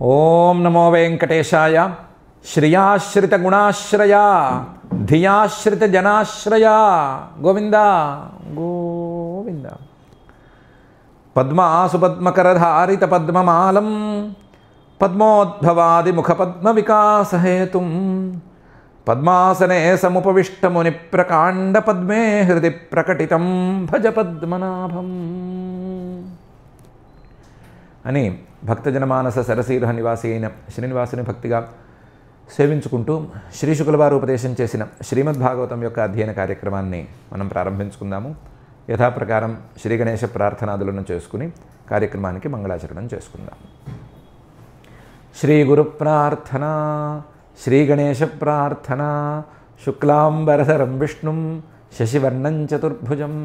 ఓం నమో వెంకటేశాయ. శ్రియాశ్రితగుణాశ్రయా ధియాశ్రితజనాశ్రయా గోవింద గోవింద. పద్మాసుపద్మకరధారిత పద్మమాలం పద్మోద్భవాదిముఖపద్మవికాసహేతుం పద్మాసనే సముపవిష్టముని ప్రకాండ పద్మే హృది ప్రకటితం భజ పద్మనాభం అని భక్తజనమానస సరసీరుహ నివాసి అయిన శ్రీనివాసుని భక్తిగా సేవించుకుంటూ శ్రీ శుకులవారు ఉపదేశం చేసిన శ్రీమద్భాగవతం యొక్క అధ్యయన కార్యక్రమాన్ని మనం ప్రారంభించుకుందాము. యథాప్రకారం శ్రీ గణేశ ప్రార్థనాదులను చేసుకుని కార్యక్రమానికి మంగళాచరణం చేసుకుందాం. శ్రీ గురు ప్రార్థన. శ్రీ గణేశ ప్రార్థన. శుక్లాంబరధరం విష్ణుం శశివర్ణం చతుర్భుజం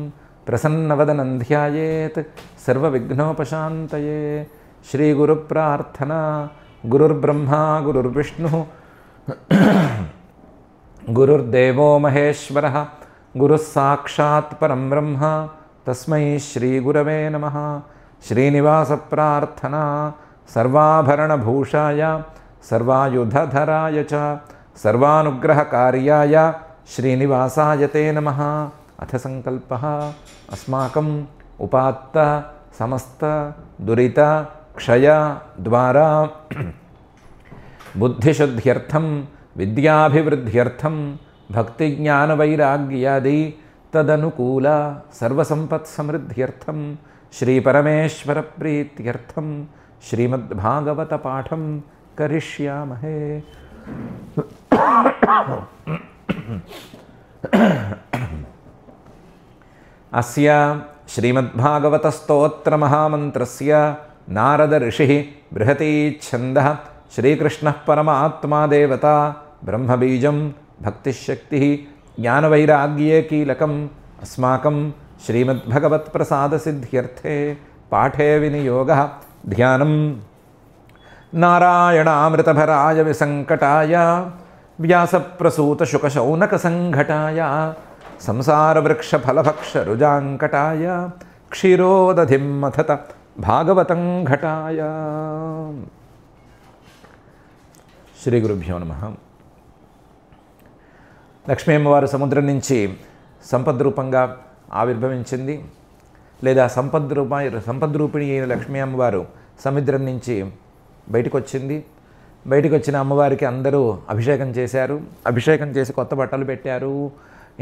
ప్రసన్నవదనం ధ్యాయేత్ సర్వవిఘ్నోపశాంతయే. శ్రీ గురు ప్రార్థన. గురుర్బ్రహ్మా గురుర్విష్ణుః గురుర్దేవో మహేశ్వరః గురుః సాక్షాత్ పరం బ్రహ్మ తస్మై శ్రీ గురవే నమః. శ్రీనివాస ప్రార్థన. సర్వాభరణభూషాయ సర్వాయుధధరాయ చ సర్వానుగ్రహకార్యాయ శ్రీనివాసాయ తే నమః. అథ సంకల్పః అస్మాకం ఉపాత్త సమస్త దురిత క్షయ ద్వారా బుద్ధిశుద్ధ్యర్థం విద్యాభివృద్ధ్యర్థం భక్తిజ్ఞానవైరాగ్యాది తదనుకూల సర్వసంపత్సమృద్ధ్యర్థం శ్రీపరమేశ్వర ప్రీత్యర్థం శ్రీమద్భాగవత పాఠం కరిష్యామహే. అస్య శ్రీమద్భాగవత స్తోత్ర మహామంత్రస్య నారద ఋషిః బృహతీ ఛందః శ్రీకృష్ణః పరమాత్మా దేవతా బ్రహ్మబీజం భక్తిశక్తిః జ్ఞానవైరాగ్యే కీలకం అస్మాకం శ్రీమద్భగవత్ప్రసాదసిద్ధ్యర్థే పాఠే వినియోగः ధ్యానం. నారాయణామృతభరాయ విసంకటాయ వ్యాసప్రసూతశుకశౌనకసంఘటాయ సంసారవృక్షఫలభక్షరుజాంకటాయ క్షీరోదధిం మథత భాగవతం ఘటాయ. శ్రీ గురుభ్యో నమః. లక్ష్మీ అమ్మవారు సముద్రం నుంచి సంపద్రూపంగా ఆవిర్భవించింది, లేదా సంపద్రూపిణి అయిన లక్ష్మీ అమ్మవారు సముద్రం నుంచి బయటకు వచ్చింది. బయటకు వచ్చిన అమ్మవారికి అందరూ అభిషేకం చేశారు. అభిషేకం చేసి కొత్త బట్టలు పెట్టారు.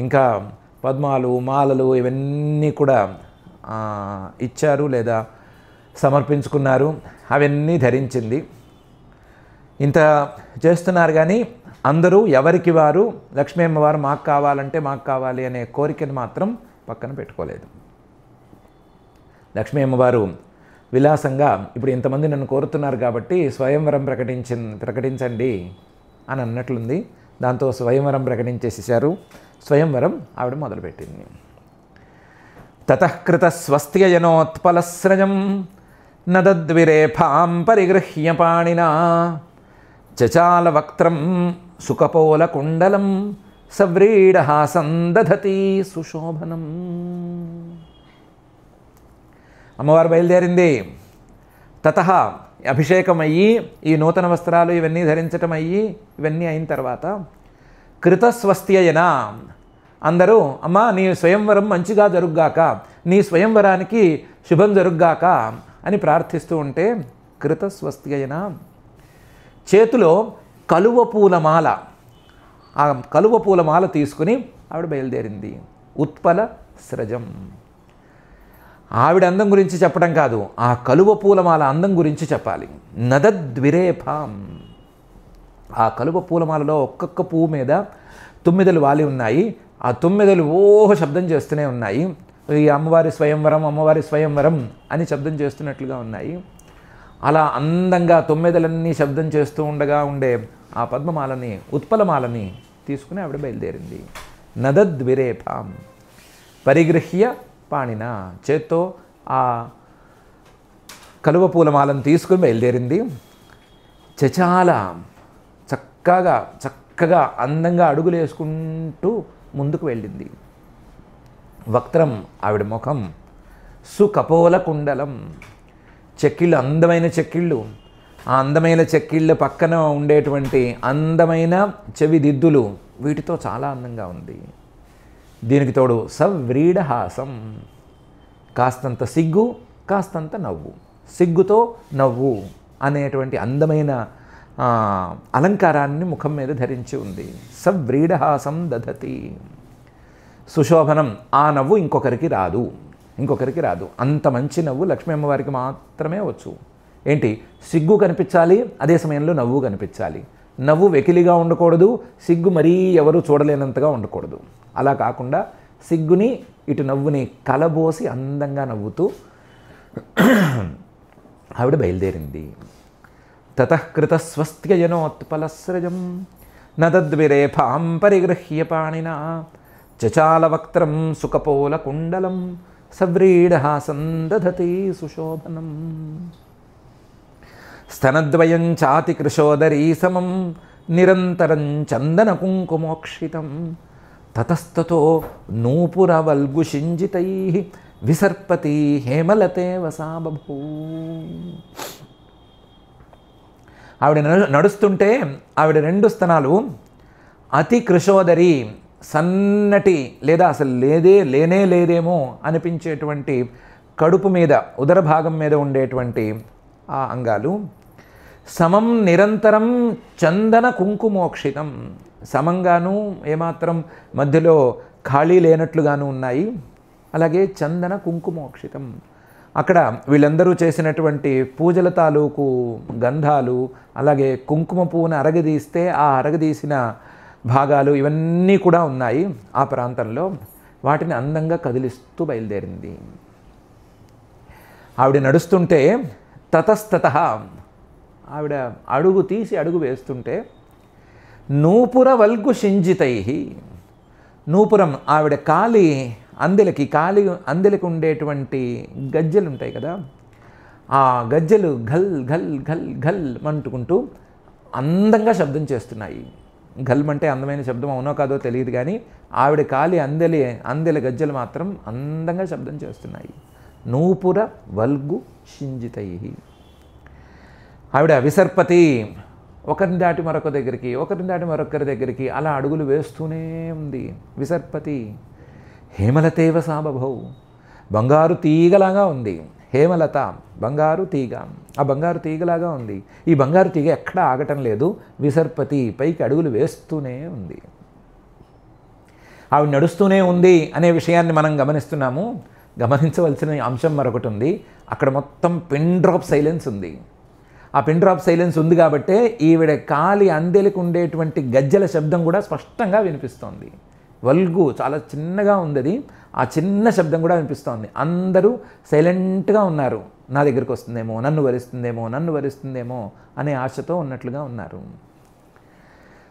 ఇంకా పద్మాలు మాలలు ఇవన్నీ కూడా ఇచ్చారు లేదా సమర్పించుకున్నారు. అవన్నీ ధరించింది. ఇంత చేస్తున్నారు కానీ అందరూ ఎవరికి వారు లక్ష్మీ అమ్మవారు మాకు కావాలంటే మాకు కావాలి అనే కోరికను మాత్రం పక్కన పెట్టుకోలేదు. లక్ష్మీ అమ్మవారు విలాసంగా ఇప్పుడు ఇంతమంది నన్ను కోరుతున్నారు కాబట్టి స్వయంవరం ప్రకటించండి అని అన్నట్లుంది. దాంతో స్వయంవరం ప్రకటించేసేసారు. స్వయంవరం ఆవిడ మొదలుపెట్టింది. తతఃకృత స్వస్త్యయనోత్పలస్రజం నదద్విరేఫాం పరిగృహ్య పాణినా చచాల వక్త్రం సుకపోలకుండలం సవ్రీడహాసం దధతి సుశోభనం. అమ్మవారు బయలుదేరింది. తతః అభిషేకం అయ్యి ఈ నూతన వస్త్రాలు ఇవన్నీ ధరించటం అయ్యి ఇవన్నీ అయిన తర్వాత కృతస్వస్త్యయన అందరూ అమ్మా నీ స్వయంవరం మంచిగా జరుగ్గాక, నీ స్వయంవరానికి శుభం జరుగ్గాక అని ప్రార్థిస్తూ ఉంటే కృతస్వస్త్యయన చేతిలో కలువ పూలమాల, ఆ కలువ పూలమాల తీసుకుని ఆవిడ బయలుదేరింది. ఉత్పల స్రజం. ఆవిడ అందం గురించి చెప్పడం కాదు, ఆ కలువ పూలమాల అందం గురించి చెప్పాలి. నదద్విరేఫాం. ఆ కలువ పూలమాలలో ఒక్కొక్క పువ్వు మీద తుమ్మెదలు వాలి ఉన్నాయి. ఆ తుమ్మెదలు ఓహో శబ్దం చేస్తూనే ఉన్నాయి. ఈ అమ్మవారి స్వయంవరం అమ్మవారి స్వయంవరం అని శబ్దం చేస్తున్నట్లుగా ఉన్నాయి. అలా అందంగా తొమ్మిదలన్నీ శబ్దం చేస్తూ ఉండగా ఉండే ఆ పద్మమాలని ఉత్పలమాలని తీసుకుని ఆవిడ బయలుదేరింది. నదద్విరేఫాం పరిగృహ్య పాణిన. చేత్తో ఆ కలువ పూలమాలను తీసుకుని బయలుదేరింది. చచాల చక్కగా అందంగా అడుగులు వేసుకుంటూ ముందుకు వెళ్ళింది. వక్త్రం ఆవిడ ముఖం, సుకపోల కుండలం చెక్కిళ్ళు, అందమైన చెక్కిళ్ళు, ఆ అందమైన చెక్కిళ్ళ పక్కన ఉండేటువంటి అందమైన చెవిదిద్దులు వీటితో చాలా అందంగా ఉంది. దీనికి తోడు సవ్రీడహాసం, కాస్తంత సిగ్గు కాస్తంత నవ్వు, సిగ్గుతో నవ్వు అనేటువంటి అందమైన అలంకారాన్ని ముఖం మీద ధరించి ఉంది. సవ్రీడహాసం దధతి, సుశోభనం. ఆ నవ్వు ఇంకొకరికి రాదు. అంత మంచి నవ్వు లక్ష్మీ అమ్మవారికి మాత్రమే వచ్చు. ఏంటి, సిగ్గు కనిపించాలి, అదే సమయంలో నవ్వు కనిపించాలి. నవ్వు వెకిలిగా ఉండకూడదు, సిగ్గు మరీ ఎవరు చూడలేనంతగా ఉండకూడదు. అలా కాకుండా సిగ్గుని ఇటు నవ్వుని కలబోసి అందంగా నవ్వుతూ ఆవిడ బయలుదేరింది. తతఃకృత స్వస్త్యజనోత్పలస్రజం నదద్విరేఫాం పరిగృహ్య పాణినా చచాలవక్త్రం సుకపోలకుండలం సవ్రీడహాసం దధతి సుశోభనం. స్తనద్వయం చాతి కృశోదరీ సమం నిరంతరం చందన కుంకుమోక్షితం తతస్తతో నూపురవల్గుషింజితై విసర్పతి హేమలతే వసాబభూ. ఆవిడ నడుస్తుంటే ఆవిడ రెండు స్తనాలు అతి కృశోదరి, సన్నటి లేదా అసలు లేనే లేదేమో అనిపించేటువంటి కడుపు మీద, ఉదర భాగం మీద ఉండేటువంటి ఆ అంగాలు, సమం నిరంతరం చందన కుంకుమోక్షితం, సమంగాను ఏమాత్రం మధ్యలో ఖాళీ లేనట్లుగాను ఉన్నాయి. అలాగే చందన కుంకుమోక్షితం, అక్కడ వీళ్ళందరూ చేసినటువంటి పూజల తాలూకు గంధాలు, అలాగే కుంకుమ పువ్వును అరగదీస్తే ఆ అరగదీసిన భాగాలు ఇవన్నీ కూడా ఉన్నాయి ఆ ప్రాంతంలో. వాటిని అందంగా కదిలిస్తూ బయలుదేరింది. ఆవిడ నడుస్తుంటే తతస్తత, ఆవిడ అడుగు తీసి అడుగు వేస్తుంటే నూపుర వల్గు షింజితై, నూపురం ఆవిడ కాలి అందెలకి ఉండేటువంటి గజ్జెలు ఉంటాయి కదా, ఆ గజ్జెలు ఘల్ ఘల్ ఘల్ ఘల్ అంటుకుంటూ అందంగా శబ్దం చేస్తున్నాయి. ఘల్ అంటే అందమైన శబ్దం అవునో కాదో తెలియదు కానీ ఆవిడ కాలి అందెల గజ్జెలు మాత్రం అందంగా శబ్దం చేస్తున్నాయి. నూపుర వల్గు షింజితై. ఆవిడ విసర్పతి, ఒకరిని దాటి మరొకరి దగ్గరికి అలా అడుగులు వేస్తూనే ఉంది. విసర్పతి హేమలతేవ సాబభౌ, బంగారు తీగలాగా ఉంది. హేమలత బంగారు తీగ, ఆ బంగారు తీగలాగా ఉంది. ఈ బంగారు తీగ ఎక్కడా ఆగటం లేదు. విసర్పతి పైకి అడుగులు వేస్తూనే ఉంది. ఆవిడ నడుస్తూనే ఉంది అనే విషయాన్ని మనం గమనిస్తున్నాము. గమనించవలసిన అంశం మరొకటి ఉంది. అక్కడ మొత్తం పిన్ డ్రాప్ సైలెన్స్ ఉంది. ఆ పిన్ డ్రాప్ సైలెన్స్ ఉంది కాబట్టే ఈవిడ కాలి అందెలకు ఉండేటువంటి గజ్జల శబ్దం కూడా స్పష్టంగా వినిపిస్తోంది. వల్గు చాలా చిన్నగా ఉంది, అది ఆ చిన్న శబ్దం కూడా వినిపిస్తోంది. అందరూ సైలెంట్గా ఉన్నారు. నా దగ్గరికి వస్తుందేమో, నన్ను వరిస్తుందేమో అనే ఆశతో ఉన్నట్లుగా ఉన్నారు.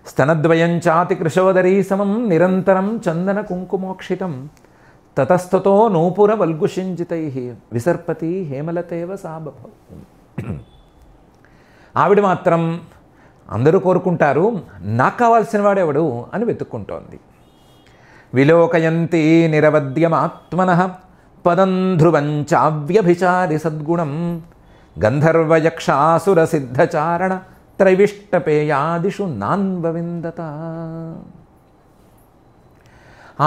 స్తనద్వయం చాతి కృశోదరీ సమం నిరంతరం చందన కుంకుమోక్షితం తతస్తతో నూపుర వల్గుషింజితై విసర్పతి హేమలతేవ సాబభౌ. ఆవిడ మాత్రం అందరూ కోరుకుంటారు, నాకు కావాల్సిన వాడెవడు అని వెతుక్కుంటోంది. విలోకయంతి నిరవద్యమాత్మనః పదం ధ్రువం చావ్యభిచారి సద్గుణం గంధర్వయక్షాసుర సిద్ధచారణ త్రైవిష్టపేయాదిషు నాన్వవిందత.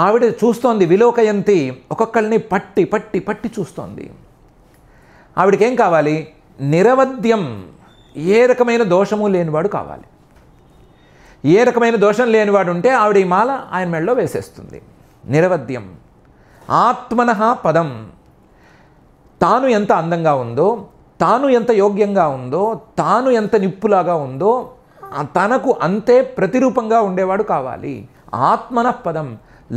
ఆవిడ చూస్తోంది. విలోకయంతి, ఒక్కొక్కరిని పట్టి పట్టి పట్టి చూస్తోంది. ఆవిడకేం కావాలి? నిరవద్యం, ఏ రకమైన దోషము లేనివాడు కావాలి. ఏ రకమైన దోషం లేనివాడు ఉంటే ఆవిడ ఈ మాల ఆయన మెడలో వేసేస్తుంది. నిరవద్యం ఆత్మనః పదం, తాను ఎంత అందంగా ఉందో, తాను ఎంత యోగ్యంగా ఉందో, తాను ఎంత నిప్పులాగా ఉందో తనకు అంతే ప్రతిరూపంగా ఉండేవాడు కావాలి. ఆత్మనః పదం,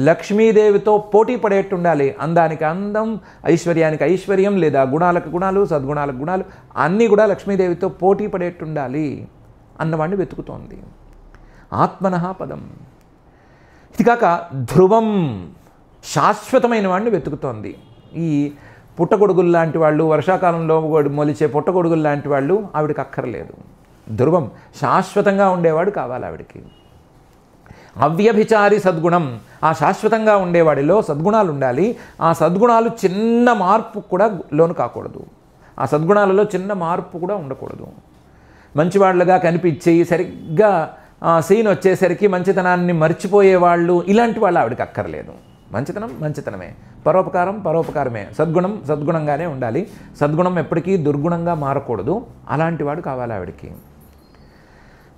లక్ష్మీదేవితో పోటీ పడేట్టుండాలి. అందానికి అందం, ఐశ్వర్యానికి ఐశ్వర్యం, లేదా గుణాలకు గుణాలు, సద్గుణాలకు గుణాలు అన్నీ కూడా లక్ష్మీదేవితో పోటీ పడేట్టుండాలి అన్నవాడిని వెతుకుతోంది. ఆత్మనః పదం. ఇది కాక ధ్రువం, శాశ్వతమైన వాడిని వెతుకుతోంది. ఈ పుట్టగొడుగులు లాంటి వాళ్ళు, వర్షాకాలంలో మొలిచే పుట్టగొడుగులు లాంటి వాళ్ళు ఆవిడకి అక్కర్లేదు. ధ్రువం, శాశ్వతంగా ఉండేవాడు కావాలి ఆవిడికి. అవ్యభిచారి సద్గుణం, ఆ శాశ్వతంగా ఉండేవాడిలో సద్గుణాలు ఉండాలి. ఆ సద్గుణాలు చిన్న మార్పు కూడా లోను కాకూడదు. ఆ సద్గుణాలలో చిన్న మార్పు కూడా ఉండకూడదు. మంచివాళ్ళుగా కనిపించి సరిగ్గా సీన్ వచ్చేసరికి మంచితనాన్ని మర్చిపోయేవాళ్ళు, ఇలాంటి వాళ్ళు ఆవిడకి అక్కర్లేదు. మంచితనం మంచితనమే, పరోపకారం పరోపకారమే, సద్గుణం సద్గుణంగానే ఉండాలి. సద్గుణం ఎప్పటికీ దుర్గుణంగా మారకూడదు. అలాంటి వాడు కావాలి ఆవిడకి.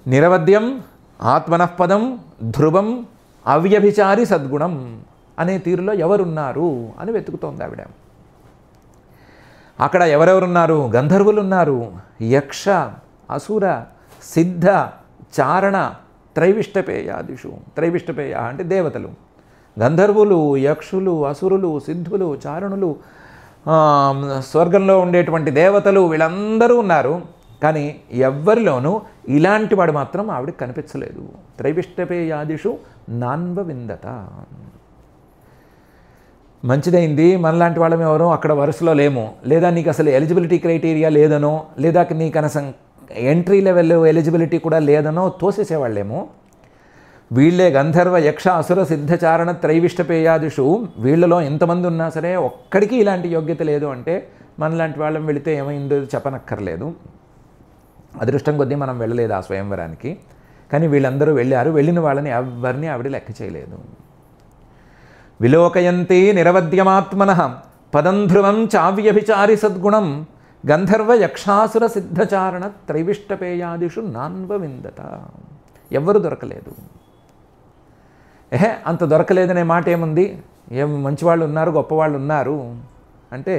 నిరవధ్యం ఆత్మనఃపదం ధ్రువం అవ్యభిచారి సద్గుణం అనే తీరులో ఎవరున్నారు అని వెతుకుతోంది ఆవిడ. అక్కడ ఎవరెవరున్నారు? గంధర్వులు ఉన్నారు, యక్ష అసుర సిద్ధ చారణ త్రైవిష్టపేయాదిషు. త్రైవిష్టపేయ అంటే దేవతలు. గంధర్వులు, యక్షులు, అసురులు, సిద్ధులు, చారణులు, స్వర్గంలో ఉండేటువంటి దేవతలు, వీళ్ళందరూ ఉన్నారు. కానీ ఎవ్వరిలోనూ ఇలాంటి వాడు మాత్రం ఆవిడకి కనిపించలేదు. త్రైవిష్టపేయాదిషు నాన్వవిందత. మంచిదైంది, మనలాంటి వాళ్ళం ఎవరో అక్కడ వరుసలో లేము, లేదా నీకు అసలు ఎలిజిబిలిటీ క్రైటీరియా లేదనో, లేదా నీకు కనీసం ఎంట్రీ లెవెల్ ఎలిజిబిలిటీ కూడా లేదనో తోసేసేవాళ్ళేమో. వీళ్ళే గంధర్వ యక్ష అసుర సిద్ధచారణ త్రైవిష్టపేయాదిషు. వీళ్ళలో ఎంతమంది ఉన్నా సరే ఒక్కడికి ఇలాంటి యోగ్యత లేదు అంటే మనలాంటి వాళ్ళం వెళితే ఏమైందో చెప్పనక్కర్లేదు. అదృష్టం కొద్దీ మనం వెళ్ళలేదు ఆ స్వయంవరానికి. కానీ వీళ్ళందరూ వెళ్ళారు. వెళ్ళిన వాళ్ళని ఎవరిని ఆవిడ లెక్క చేయలేదు. విలోకయంతి నిరవధ్యమాత్మనః పదం ధ్రువం చావ్యభిచారి సద్గుణం గంధర్వ యక్షాసుర సిద్ధచారణ త్రైవిష్టపేయాదిషు నాన్వవిందత. ఎవ్వరు దొరకలేదు. అంత దొరకలేదనే మాట ఏముంది? ఏం మంచివాళ్ళు ఉన్నారు, గొప్పవాళ్ళు ఉన్నారు అంటే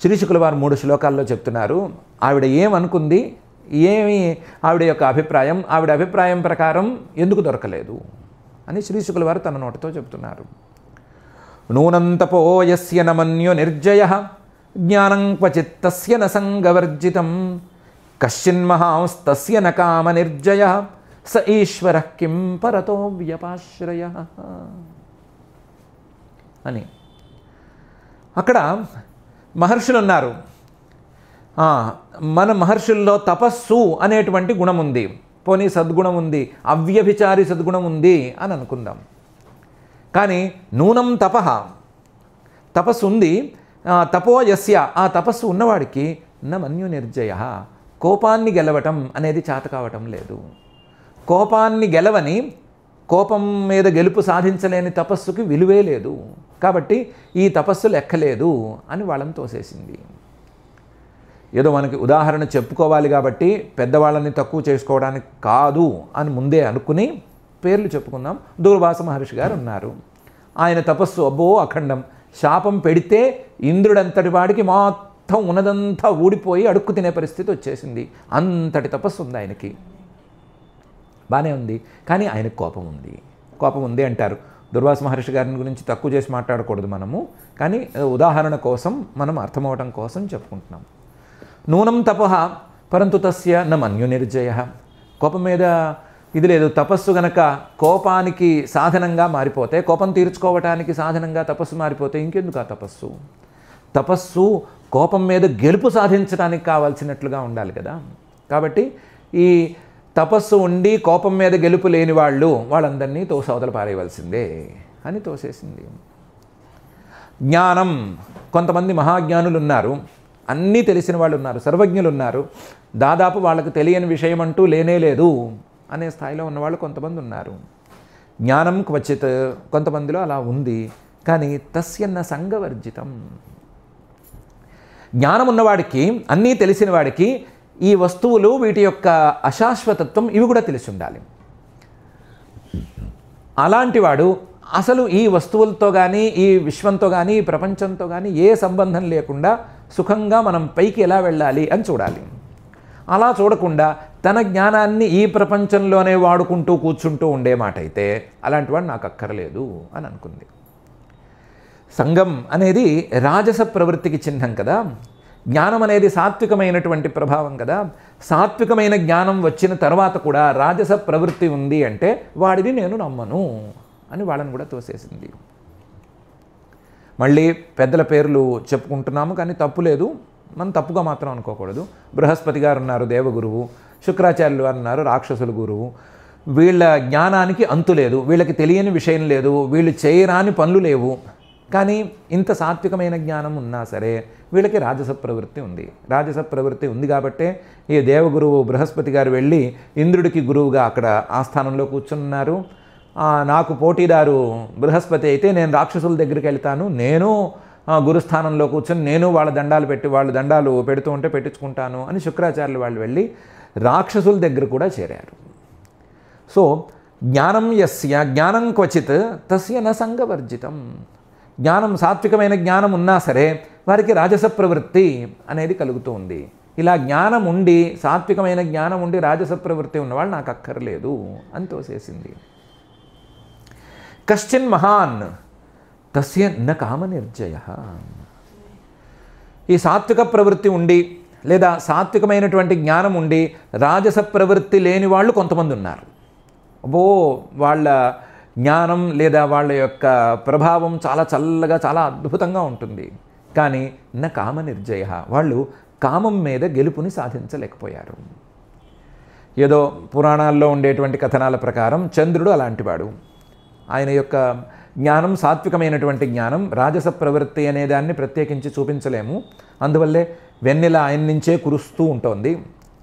శ్రీశుకుల వారు 3 శ్లోకాల్లో చెప్తున్నారు. ఆవిడ ఏమనుకుంది, ఏమి ఆవిడ యొక్క అభిప్రాయం, ఆవిడ అభిప్రాయం ప్రకారం ఎందుకు దొరకలేదు అని శ్రీశుకుల వారు తన నోటితో చెప్తున్నారు. నూనం తపో యస్య న మన్యో నిర్జయః జ్ఞానం క్వచిత్ తస్య న సంగవర్జితం కశ్చిన్మహాంస్తస్య న కామ నిర్జయః స ఈశ్వరః కిం పరతో వ్యపాశ్రయః అని. అక్కడ మహర్షులు ఉన్నారు. మన మహర్షుల్లో తపస్సు అనేటువంటి గుణం ఉంది, పోనీ సద్గుణం ఉంది, అవ్యభిచారి సద్గుణం ఉంది అని అనుకుందాం. కానీ నూనం తపః, తపస్సు ఉంది. తపో యస్య, ఆ తపస్సు ఉన్నవాడికి న మన్యు నిర్జయః, కోపాన్ని గెలవటం అనేది చేత కావటం లేదు. కోపాన్ని గెలవని, కోపం మీద గెలుపు సాధించలేని తపస్సుకి విలువే లేదు. కాబట్టి ఈ తపస్సు లెక్కలేదు అని వాళ్ళని తోసేసింది. ఏదో మనకి ఉదాహరణ చెప్పుకోవాలి కాబట్టి పెద్దవాళ్ళని తక్కువ చేసుకోవడానికి కాదు అని ముందే అనుకుని పేర్లు చెప్పుకుందాం. దూర్వాస మహర్షి గారు ఉన్నారు. ఆయన తపస్సు అబ్బో అఖండం. శాపం పెడితే ఇంద్రుడంతటి వాడికి మొత్తం ఉన్నదంతా ఊడిపోయి అడుక్కు తినే పరిస్థితి వచ్చేసింది. అంతటి తపస్సు ఉంది ఆయనకి. బాగానే ఉంది. కానీ ఆయనకు కోపం ఉంది. కోపం ఉంది అంటారు. దుర్వాస మహర్షి గారిని గురించి తక్కువ చేసి మాట్లాడకూడదు మనము. కానీ ఉదాహరణ కోసం, మనం అర్థమవటం కోసం చెప్పుకుంటున్నాం. నూనం తపః పరంతు తస్య న మన్యు నిర్జయః. కోపం మీద ఇది లేదు. తపస్సు గనక కోపానికి సాధనంగా మారిపోతే, కోపం తీర్చుకోవటానికి సాధనంగా తపస్సు మారిపోతే ఇంకెందుకు ఆ తపస్సు? తపస్సు కోపం మీద గెలుపు సాధించడానికి కావాల్సినట్లుగా ఉండాలి కదా. కాబట్టి ఈ తపస్సు ఉండి కోపం మీద గెలుపు లేని వాళ్ళందరినీ తోసవతల పారేయవలసిందే అని తోసేసింది. జ్ఞానం, కొంతమంది మహాజ్ఞానులు ఉన్నారు, అన్నీ తెలిసిన వాళ్ళు ఉన్నారు, సర్వజ్ఞులు ఉన్నారు. దాదాపు వాళ్ళకు తెలియని విషయం అంటూ లేనే లేదు అనే స్థాయిలో ఉన్నవాళ్ళు కొంతమంది ఉన్నారు. జ్ఞానం క్వచిత్, కొంతమందిలో అలా ఉంది. కానీ తస్యన్న సంగవర్జితం. జ్ఞానం ఉన్నవాడికి, అన్నీ తెలిసిన వాడికి ఈ వస్తువులు, వీటి యొక్క అశాశ్వతత్వం ఇవి కూడా తెలిసి ఉండాలి. అలాంటి వాడు అసలు ఈ వస్తువులతో కానీ, ఈ విశ్వంతో కానీ, ఈ ప్రపంచంతో కానీ ఏ సంబంధం లేకుండా సుఖంగా మనం పైకి ఎలా వెళ్ళాలి అని చూడాలి. అలా చూడకుండా తన జ్ఞానాన్ని ఈ ప్రపంచంలోనే వాడుకుంటూ కూర్చుంటూ ఉండే మాట అయితే అలాంటి వాడు నాకు అక్కర్లేదు అని అనుకుంది. సంగం అనేది రాజస ప్రవృత్తికి చిహ్నం కదా. జ్ఞానం అనేది సాత్వికమైనటువంటి ప్రభావం కదా. సాత్వికమైన జ్ఞానం వచ్చిన తర్వాత కూడా రాజస ప్రవృత్తి ఉంది అంటే వాడిని నేను నమ్మను అని వాళ్ళని కూడా తోసేసింది. మళ్ళీ పెద్దల పేర్లు చెప్పుకుంటున్నాము, కానీ తప్పు లేదు, మనం తప్పుగా మాత్రం అనుకోకూడదు. బృహస్పతి గారు ఉన్నారు దేవగురువు, శుక్రాచార్యులు వారు ఉన్నారు రాక్షసుల గురువు. వీళ్ళ జ్ఞానానికి అంతు లేదు, వీళ్ళకి తెలియని విషయం లేదు, వీళ్ళు చేయరాని పనులు లేవు. కానీ ఇంత సాత్వికమైన జ్ఞానం ఉన్నా సరే వీళ్ళకి రాజస ప్రవృత్తి ఉంది. రాజస ప్రవృత్తి ఉంది కాబట్టే ఈ దేవగురువు బృహస్పతి గారు వెళ్ళి ఇంద్రుడికి గురువుగా అక్కడ ఆస్థానంలో కూర్చున్నారు. నాకు పోటీదారు బృహస్పతి అయితే నేను రాక్షసుల దగ్గరికి వెళ్తాను, నేను గురుస్థానంలో కూర్చొని నేను వాళ్ళ దండాలు పెడుతూ ఉంటే పెట్టించుకుంటాను అని శుక్రాచార్యులు వాళ్ళు వెళ్ళి రాక్షసుల దగ్గర కూడా చేరారు. సో జ్ఞానం యస్య జ్ఞానం క్వచిత్ తస్య న సంగవర్జితం. జ్ఞానం సాత్వికమైన జ్ఞానం ఉన్నా సరే వారికి రాజస ప్రవృత్తి అనేది కలుగుతూ ఉంది. ఇలా జ్ఞానం ఉండి సాత్వికమైన జ్ఞానం ఉండి రాజస ప్రవృత్తి ఉన్నవాళ్ళు నాకు అక్కర్లేదు అని తోసేసింది. కశ్చిన్ మహాన్ తస్య న కామనిర్జయ. ఈ సాత్విక ప్రవృత్తి ఉండి లేదా సాత్వికమైనటువంటి జ్ఞానం ఉండి రాజస ప్రవృత్తి లేని వాళ్ళు కొంతమంది ఉన్నారు. వాళ్ళ జ్ఞానం లేదా వాళ్ళ యొక్క ప్రభావం చాలా చల్లగా చాలా అద్భుతంగా ఉంటుంది. కానీ న కామనిర్జయ, వాళ్ళు కామం మీద గెలుపుని సాధించలేకపోయారు. ఏదో పురాణాల్లో ఉండేటువంటి కథనాల ప్రకారం చంద్రుడు అలాంటివాడు. ఆయన యొక్క జ్ఞానం సాత్వికమైనటువంటి జ్ఞానం, రాజస ప్రవృత్తి అనే దాన్ని ప్రత్యేకించి చూపించలేము. అందువల్లే వెన్నెల ఆయన నుంచే కురుస్తూ ఉంటుంది.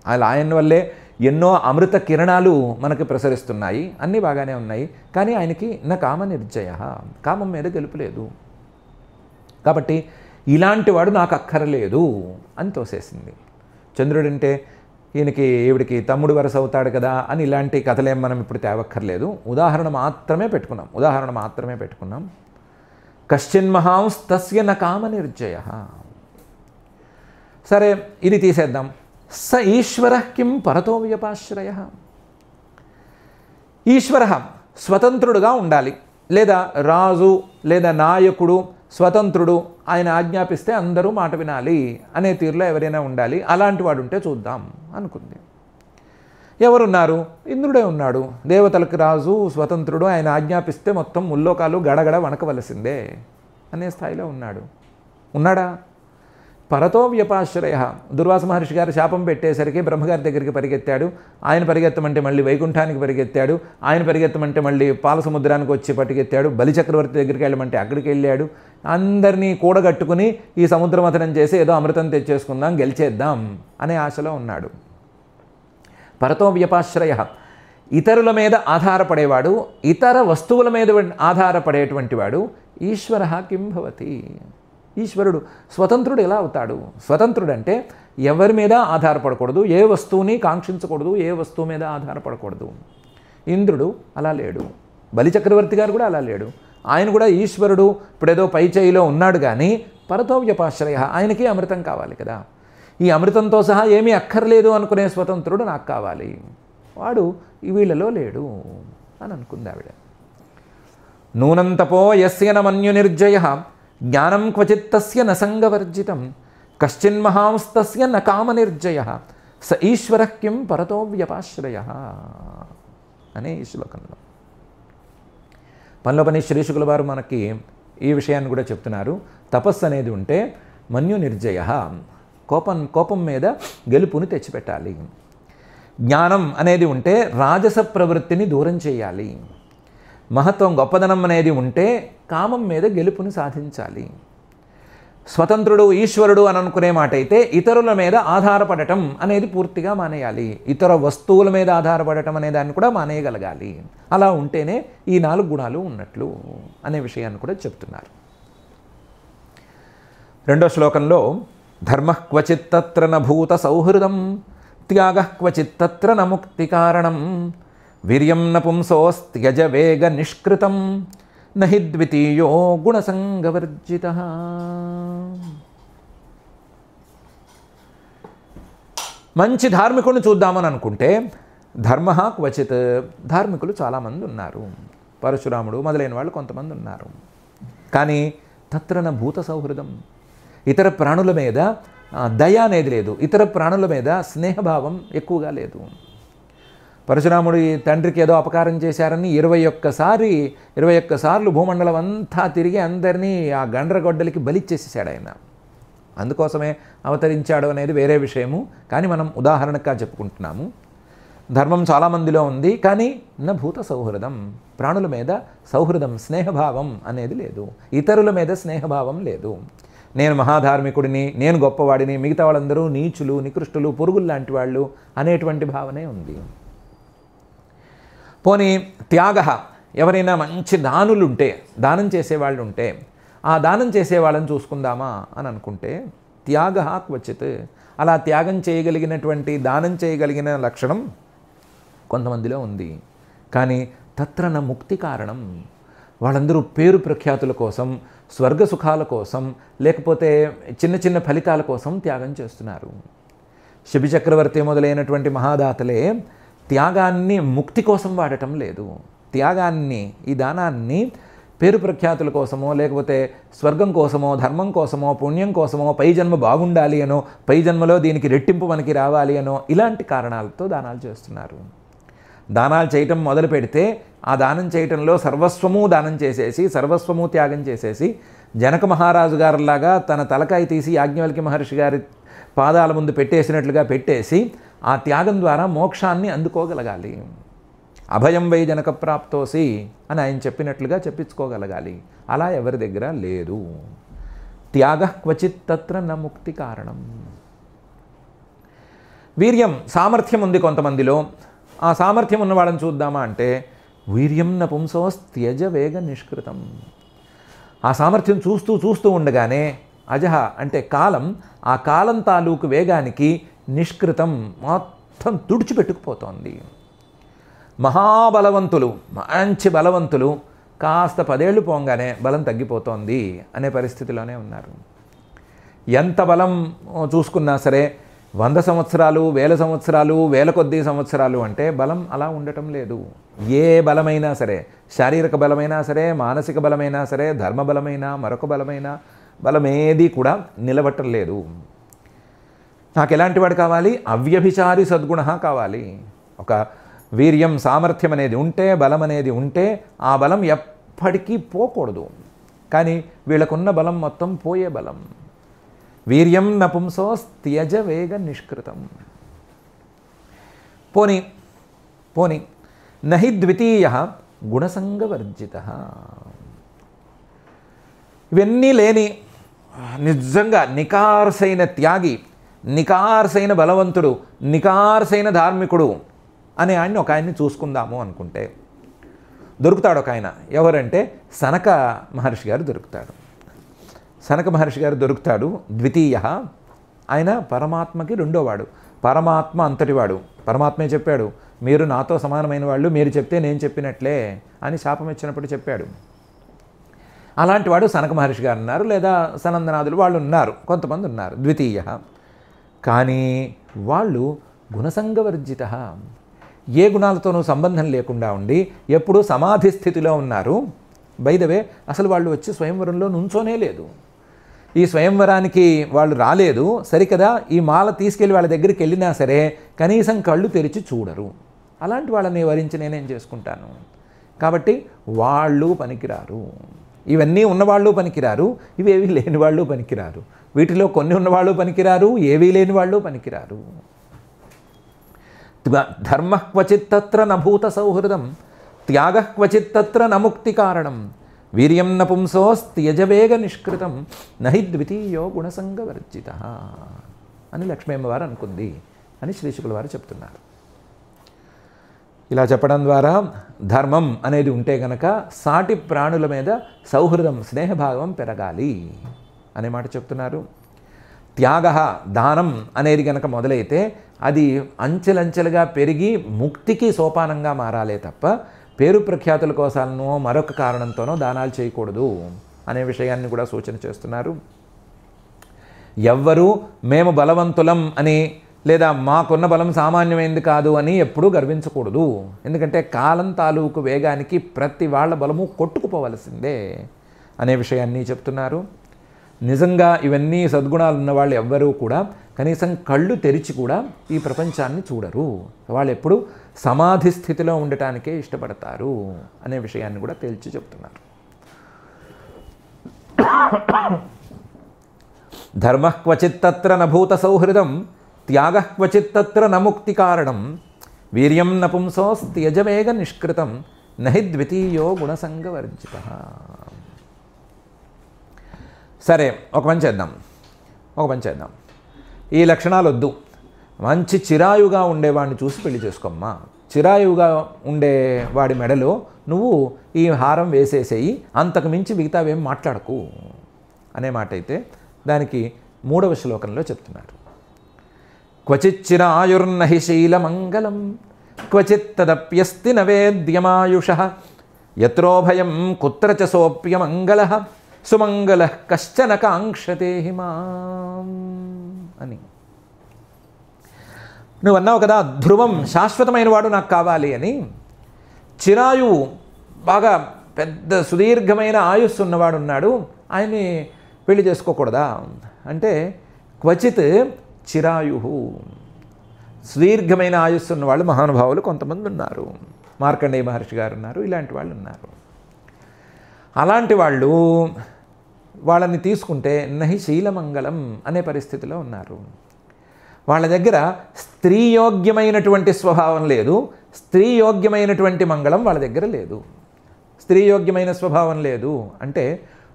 ఆయన వల్లే ఎన్నో అమృత కిరణాలు మనకి ప్రసరిస్తున్నాయి. అన్నీ బాగానే ఉన్నాయి. కానీ ఆయనకి నా కామనిర్జయ, కామం మీద గెలుపులేదు. కాబట్టి ఇలాంటి వాడు నాకు అక్కర్లేదు అని తోసేసింది. చంద్రుడంటే ఈవిడికి తమ్ముడు వరస అవుతాడు కదా అని ఇలాంటి కథలేం మనం ఇప్పుడు తేవక్కర్లేదు. ఉదాహరణ మాత్రమే పెట్టుకున్నాం. కశ్చిన్ మహాంస్ తస్య న కామనిర్జయ. సరే, ఇది తీసేద్దాం. స ఈశ్వర కిం పరతో వ్యపాశ్రయ. ఈశ్వర స్వతంత్రుడుగా ఉండాలి, లేదా రాజు లేదా నాయకుడు స్వతంత్రుడు, ఆయన ఆజ్ఞాపిస్తే అందరూ మాట వినాలి అనే తీరులో ఎవరైనా ఉండాలి. అలాంటి వాడు ఉంటే చూద్దాం అనుకుంది. ఎవరున్నారు? ఇంద్రుడే ఉన్నాడు. దేవతలకు రాజు, స్వతంత్రుడు, ఆయన ఆజ్ఞాపిస్తే మొత్తం ముల్లోకాలు గడగడ వణకవలసిందే అనే స్థాయిలో ఉన్నాడా? పరతో వ్యపాశ్రయ. దుర్వాస మహర్షి గారు శాపం పెట్టేసరికి బ్రహ్మగారి దగ్గరికి పరిగెత్తాడు. ఆయన పరిగెత్తమంటే మళ్ళీ వైకుంఠానికి పరిగెత్తాడు. ఆయన పరిగెత్తమంటే మళ్ళీ పాలసముద్రానికి వచ్చి పరిగెత్తాడు. బలిచక్రవర్తి దగ్గరికి వెళ్ళమంటే అక్కడికి వెళ్ళాడు. అందరినీ కూడగట్టుకుని ఈ సముద్రమథనం చేసి ఏదో అమృతం తెచ్చేసుకుందాం, గెలిచేద్దాం అనే ఆశలో ఉన్నాడు. పరతో వ్యపాశ్రయ, ఇతరుల మీద ఆధారపడేవాడు, ఇతర వస్తువుల మీద ఆధారపడేటువంటి వాడు. ఈశ్వర కిం భవతి. ఈశ్వరుడు స్వతంత్రుడు ఎలా అవుతాడు? స్వతంత్రుడు అంటే ఎవరి మీద ఆధారపడకూడదు, ఏ వస్తువుని కాంక్షించకూడదు, ఏ వస్తువు మీద ఆధారపడకూడదు. ఇంద్రుడు అలా లేడు. బలిచక్రవర్తి గారు కూడా అలా లేడు. ఆయన కూడా ఈశ్వరుడు, ఇప్పుడేదో పై చేయిలో ఉన్నాడు. కానీ పరతో వ్యపాశ్రయ, ఆయనకి అమృతం కావాలి కదా. ఈ అమృతంతో సహా ఏమీ అక్కర్లేదు అనుకునే స్వతంత్రుడు నాకు కావాలి. వాడు వీళ్ళలో లేడు అని అనుకుంది ఆవిడ. నూనం తపో యస్య న మన్యునిర్జయ జ్ఞానం క్వచిత్తస్య న సంగవర్జితం కశ్చిన్ మహాంస్తస్య న కామనిర్జయ స ఈశ్వర కిం పరతో వ్యపాశ్రయ అనే ఈ శ్లోకంలో పనిలోపని శ్రీ శుకుల వారు మనకి ఈ విషయాన్ని కూడా చెప్తున్నారు. తపస్సు అనేది ఉంటే మన్యు నిర్జయ, కోపం మీద గెలుపుని తెచ్చిపెట్టాలి. జ్ఞానం అనేది ఉంటే రాజస ప్రవృత్తిని దూరం చేయాలి. మహత్వం గొప్పదనం అనేది ఉంటే కామం మీద గెలుపుని సాధించాలి. స్వతంత్రుడు ఈశ్వరుడు అని అనుకునే మాట అయితే ఇతరుల మీద ఆధారపడటం అనేది పూర్తిగా మానేయాలి. ఇతర వస్తువుల మీద ఆధారపడటం అనే దాన్ని కూడా మానేయగలగాలి. అలా ఉంటేనే ఈ 4 గుణాలు ఉన్నట్లు అనే విషయాన్ని కూడా చెప్తున్నారు. రెండో శ్లోకంలో ధర్మ క్వచిత్తత్ర న భూత సౌహృదం త్యాగ క్వచిత్తత్ర న ముక్తి కారణం వీర్యం న పుంసోస్త్యజ వేగ నిష్కృతం నహి ద్వితీయో గుణసంగవర్జితః. మంచి ధార్మికుడిని చూద్దామని అనుకుంటే ధర్మ క్వచిత్, ధార్మికులు చాలామంది ఉన్నారు. పరశురాముడు మొదలైన వాళ్ళు కొంతమంది ఉన్నారు. కానీ తత్రన భూత సౌహృదం, ఇతర ప్రాణుల మీద దయ అనేది లేదు. ఇతర ప్రాణుల మీద స్నేహభావం ఎక్కువగా లేదు. పరశురాముడి తండ్రికి ఏదో అపకారం చేశారని 21 సార్లు భూమండలం అంతా తిరిగి అందరినీ ఆ గండ్రగొడ్డలికి బలిచ్చేసేసాడు ఆయన. అందుకోసమే అవతరించాడు అనేది వేరే విషయము. కానీ మనం ఉదాహరణగా చెప్పుకుంటున్నాము. ధర్మం చాలామందిలో ఉంది, కానీ నా భూత సౌహృదం, ప్రాణుల మీద సౌహృదం, స్నేహభావం అనేది లేదు, ఇతరుల మీద స్నేహభావం లేదు. నేను మహాధార్మికుడిని, నేను గొప్పవాడిని, మిగతా వాళ్ళందరూ నీచులు, నికృష్టులు, పురుగులు లాంటి వాళ్ళు అనేటువంటి భావనే ఉంది. పోనీ త్యాగ, ఎవరైనా మంచి దానులుంటే, దానం చేసేవాళ్ళు ఉంటే ఆ దానం చేసేవాళ్ళని చూసుకుందామా అని అనుకుంటే త్యాగ క్వచిత్, అలా త్యాగం చేయగలిగినటువంటి, దానం చేయగలిగిన లక్షణం కొంతమందిలో ఉంది. కానీ తత్ర న ముక్తి కారణం, వాళ్ళందరూ పేరు ప్రఖ్యాతుల కోసం, స్వర్గ సుఖాల కోసం, లేకపోతే చిన్న చిన్న ఫలితాల కోసం త్యాగం చేస్తున్నారు. శిబి చక్రవర్తి మొదలైనటువంటి మహాదాతలే త్యాగాన్ని ముక్తి కోసం వాడటం లేదు. త్యాగాన్ని, ఈ దానాన్ని పేరు ప్రఖ్యాతుల కోసమో, లేకపోతే స్వర్గం కోసమో, ధర్మం కోసమో, పుణ్యం కోసమో, పై జన్మ బాగుండాలి అనో, పై జన్మలో దీనికి రెట్టింపు మనకి రావాలి అనో, ఇలాంటి కారణాలతో దానాలు చేస్తున్నారు. దానాలు చేయటం మొదలు పెడితే ఆ దానం చేయటంలో సర్వస్వము దానం చేసేసి, సర్వస్వము త్యాగం చేసేసి, జనక మహారాజు గారిలాగా తన తలకాయ తీసి యాజ్ఞవల్క్య మహర్షి గారి పాదాల ముందు పెట్టేసినట్లుగా పెట్టేసి ఆ త్యాగం ద్వారా మోక్షాన్ని అందుకోగలగాలి. అభయం వై జనక ప్రాప్తోసి అని ఆయన చెప్పినట్లుగా చెప్పించుకోగలగాలి. అలా ఎవరి దగ్గర లేదు. త్యాగ క్వచిత్ తత్ర న ముక్తి కారణం. వీర్యం, సామర్థ్యం ఉంది కొంతమందిలో. ఆ సామర్థ్యం ఉన్న వాళ్ళని చూద్దామా అంటే వీర్యం నపుంసోస్త్యజ వేగ నిష్కృతం. ఆ సామర్థ్యం చూస్తూ చూస్తూ ఉండగానే అజహ అంటే కాలం, ఆ కాలం తాలూకు వేగానికి నిష్కృతం, మొత్తం తుడిచిపెట్టుకుపోతోంది. మహాబలవంతులు, మంచి బలవంతులు కాస్త 10 ఏళ్ళు పోగానే బలం తగ్గిపోతోంది అనే పరిస్థితిలోనే ఉన్నారు. ఎంత బలం చూసుకున్నా సరే 100 సంవత్సరాలు, 1000 సంవత్సరాలు, 1000 కొద్దీ సంవత్సరాలు అంటే బలం అలా ఉండటం లేదు. ఏ బలమైనా సరే, శారీరక బలమైనా సరే, మానసిక బలమైనా సరే, ధర్మ బలమైనా, మరొక బలమైనా, బలమేది కూడా నిలబట్టం లేదు. నాకు ఎలాంటి వాడు కావాలి? అవ్యభిచారి సద్గుణ కావాలి. ఒక వీర్యం, సామర్థ్యం అనేది ఉంటే, బలం అనేది ఉంటే, ఆ బలం ఎప్పటికీ పోకూడదు. కానీ వీళ్ళకున్న బలం మొత్తం పోయే బలం. వీర్యం నపుంసో త్యజ వేగ నిష్కృతం. పోని నహి ద్వితీయ గుణసంగవర్జిత. ఇవన్నీ లేని నిజంగా నికార్సైన త్యాగి, నికార్సైన బలవంతుడు, నికార్సైన ధార్మికుడు అనే ఆయన్ని ఒక ఆయన్ని చూసుకుందాము అనుకుంటే దొరుకుతాడు ఒక ఆయన. ఎవరంటే సనక మహర్షి గారు దొరుకుతాడు. సనక మహర్షి గారు దొరుకుతాడు. ద్వితీయ, ఆయన పరమాత్మకి రెండోవాడు. పరమాత్మ అంతటివాడు. పరమాత్మే చెప్పాడు, మీరు నాతో సమానమైన వాళ్ళు, మీరు చెప్తే నేను చెప్పినట్లే అని శాపం ఇచ్చినప్పుడు చెప్పాడు. అలాంటి వాడు సనక మహర్షి గారు ఉన్నారు, లేదా సనందనాథులు వాళ్ళు ఉన్నారు, కొంతమంది ఉన్నారు. ద్వితీయ, కానీ వాళ్ళు గుణసంగవర్జిత, ఏ గుణాలతోనూ సంబంధం లేకుండా ఉండి ఎప్పుడూ సమాధి స్థితిలో ఉన్నారు. బై ద వే, అసలు వాళ్ళు వచ్చి స్వయంవరంలో నుంచోనే లేదు. ఈ స్వయంవరానికి వాళ్ళు రాలేదు సరికదా, ఈ మాల తీసుకెళ్ళి వాళ్ళ దగ్గరికి వెళ్ళినా సరే కనీసం కళ్ళు తెరిచి చూడరు. అలాంటి వాళ్ళని వరించి నేనేం చేసుకుంటాను? కాబట్టి వాళ్ళు పనికిరారు. ఇవన్నీ ఉన్నవాళ్ళు పనికిరారు, ఇవేవి లేని వాళ్ళు పనికిరారు. వీటిలో కొన్ని ఉన్నవాళ్ళు పనికిరారు, ఏవీ లేని వాళ్ళు పనికిరారు. ధర్మ క్వచిత్తత్ర నభూత సౌహృదం, త్యాగ క్వచిత్తత్ర నముక్తి కారణం, వీర్యం నపుంసోస్త్యజవేగ నిష్కృతం, నహి ద్వితీయో గుణసంగవర్జిత అని లక్ష్మీమ్మవారు అనుకుంది అని శ్రీశుకుల వారు చెప్తున్నారు. ఇలా చెప్పడం ద్వారా ధర్మం అనేది ఉంటే గనక సాటి ప్రాణుల మీద సౌహృదం, స్నేహభావం పెరగాలి అనే మాట చెప్తున్నారు. త్యాగ, దానం అనేది గనక మొదలైతే అది అంచెలంచెలుగా పెరిగి ముక్తికి సోపానంగా మారాలే తప్ప పేరు ప్రఖ్యాతుల కోసాలనో మరొక కారణంతోనో దానాలు చేయకూడదు అనే విషయాన్ని కూడా సూచన చేస్తున్నారు. ఎవ్వరూ మేము బలవంతులం అని, లేదా మాకున్న బలం సామాన్యమైనది కాదు అని ఎప్పుడూ గర్వించకూడదు. ఎందుకంటే కాలం తాలూకు వేగానికి ప్రతి వాళ్ళ బలము కొట్టుకుపోవలసిందే అనే విషయాన్ని చెప్తున్నారు. నిజంగా ఇవన్నీ సద్గుణాలు ఉన్న వాళ్ళు ఎవ్వరూ కూడా కనీసం కళ్ళు తెరిచి కూడా ఈ ప్రపంచాన్ని చూడరు. వాళ్ళు ఎప్పుడు సమాధి స్థితిలో ఉండటానికే ఇష్టపడతారు అనే విషయాన్ని కూడా తేల్చి చెప్తున్నారు. ధర్మ క్వచిత్తత్ర నభూత సౌహృదం, త్యాగ క్వచిత్తత్ర నముక్తి కారణం, వీర్యం నపుంసోస్త్యజవేగ నిష్కృతం నహి ద్వితీయో గుణసంగవర్జిత. సరే, ఒక పని చేద్దాం. ఈ లక్షణాలు వద్దు, మంచి చిరాయుగా ఉండేవాడిని చూసి పెళ్లి చేసుకోమ్మా. చిరాయుగా ఉండే వాడి మెడలో నువ్వు ఈ హారం వేసేసేయి, అంతకు మించి మిగతావేం మాట్లాడకు అనే మాట అయితే దానికి 3వ శ్లోకంలో చెప్తున్నారు. క్వచిచ్చిరాయుర్నహి శీలమంగళం క్వచిత్తదప్యస్తి నవేద్యమాయుషః యత్రోభయం కుత్ర చ సోప్యమంగళః సుమంగళః కశ్చన కాంక్షతే హిమాం అని. నువ్వు అన్నావు కదా, ధ్రువం శాశ్వతమైన వాడు నాకు కావాలి అని. చిరాయువు బాగా పెద్ద సుదీర్ఘమైన ఆయుస్సు ఉన్నవాడు ఉన్నాడు, ఆయన్ని పెళ్లి చేసుకోకూడదా అంటే క్వచిత్ చిరాయు, సుదీర్ఘమైన ఆయుస్సు ఉన్నవాళ్ళు మహానుభావులు కొంతమంది ఉన్నారు. మార్కండేయ మహర్షి గారు ఉన్నారు, ఇలాంటి వాళ్ళు ఉన్నారు. అలాంటి వాళ్ళని తీసుకుంటే నహి శీలమంగళం అనే పరిస్థితిలో ఉన్నారు. వాళ్ళ దగ్గర స్త్రీయోగ్యమైనటువంటి స్వభావం లేదు, స్త్రీయోగ్యమైనటువంటి మంగళం వాళ్ళ దగ్గర లేదు. స్త్రీయోగ్యమైన స్వభావం లేదు అంటే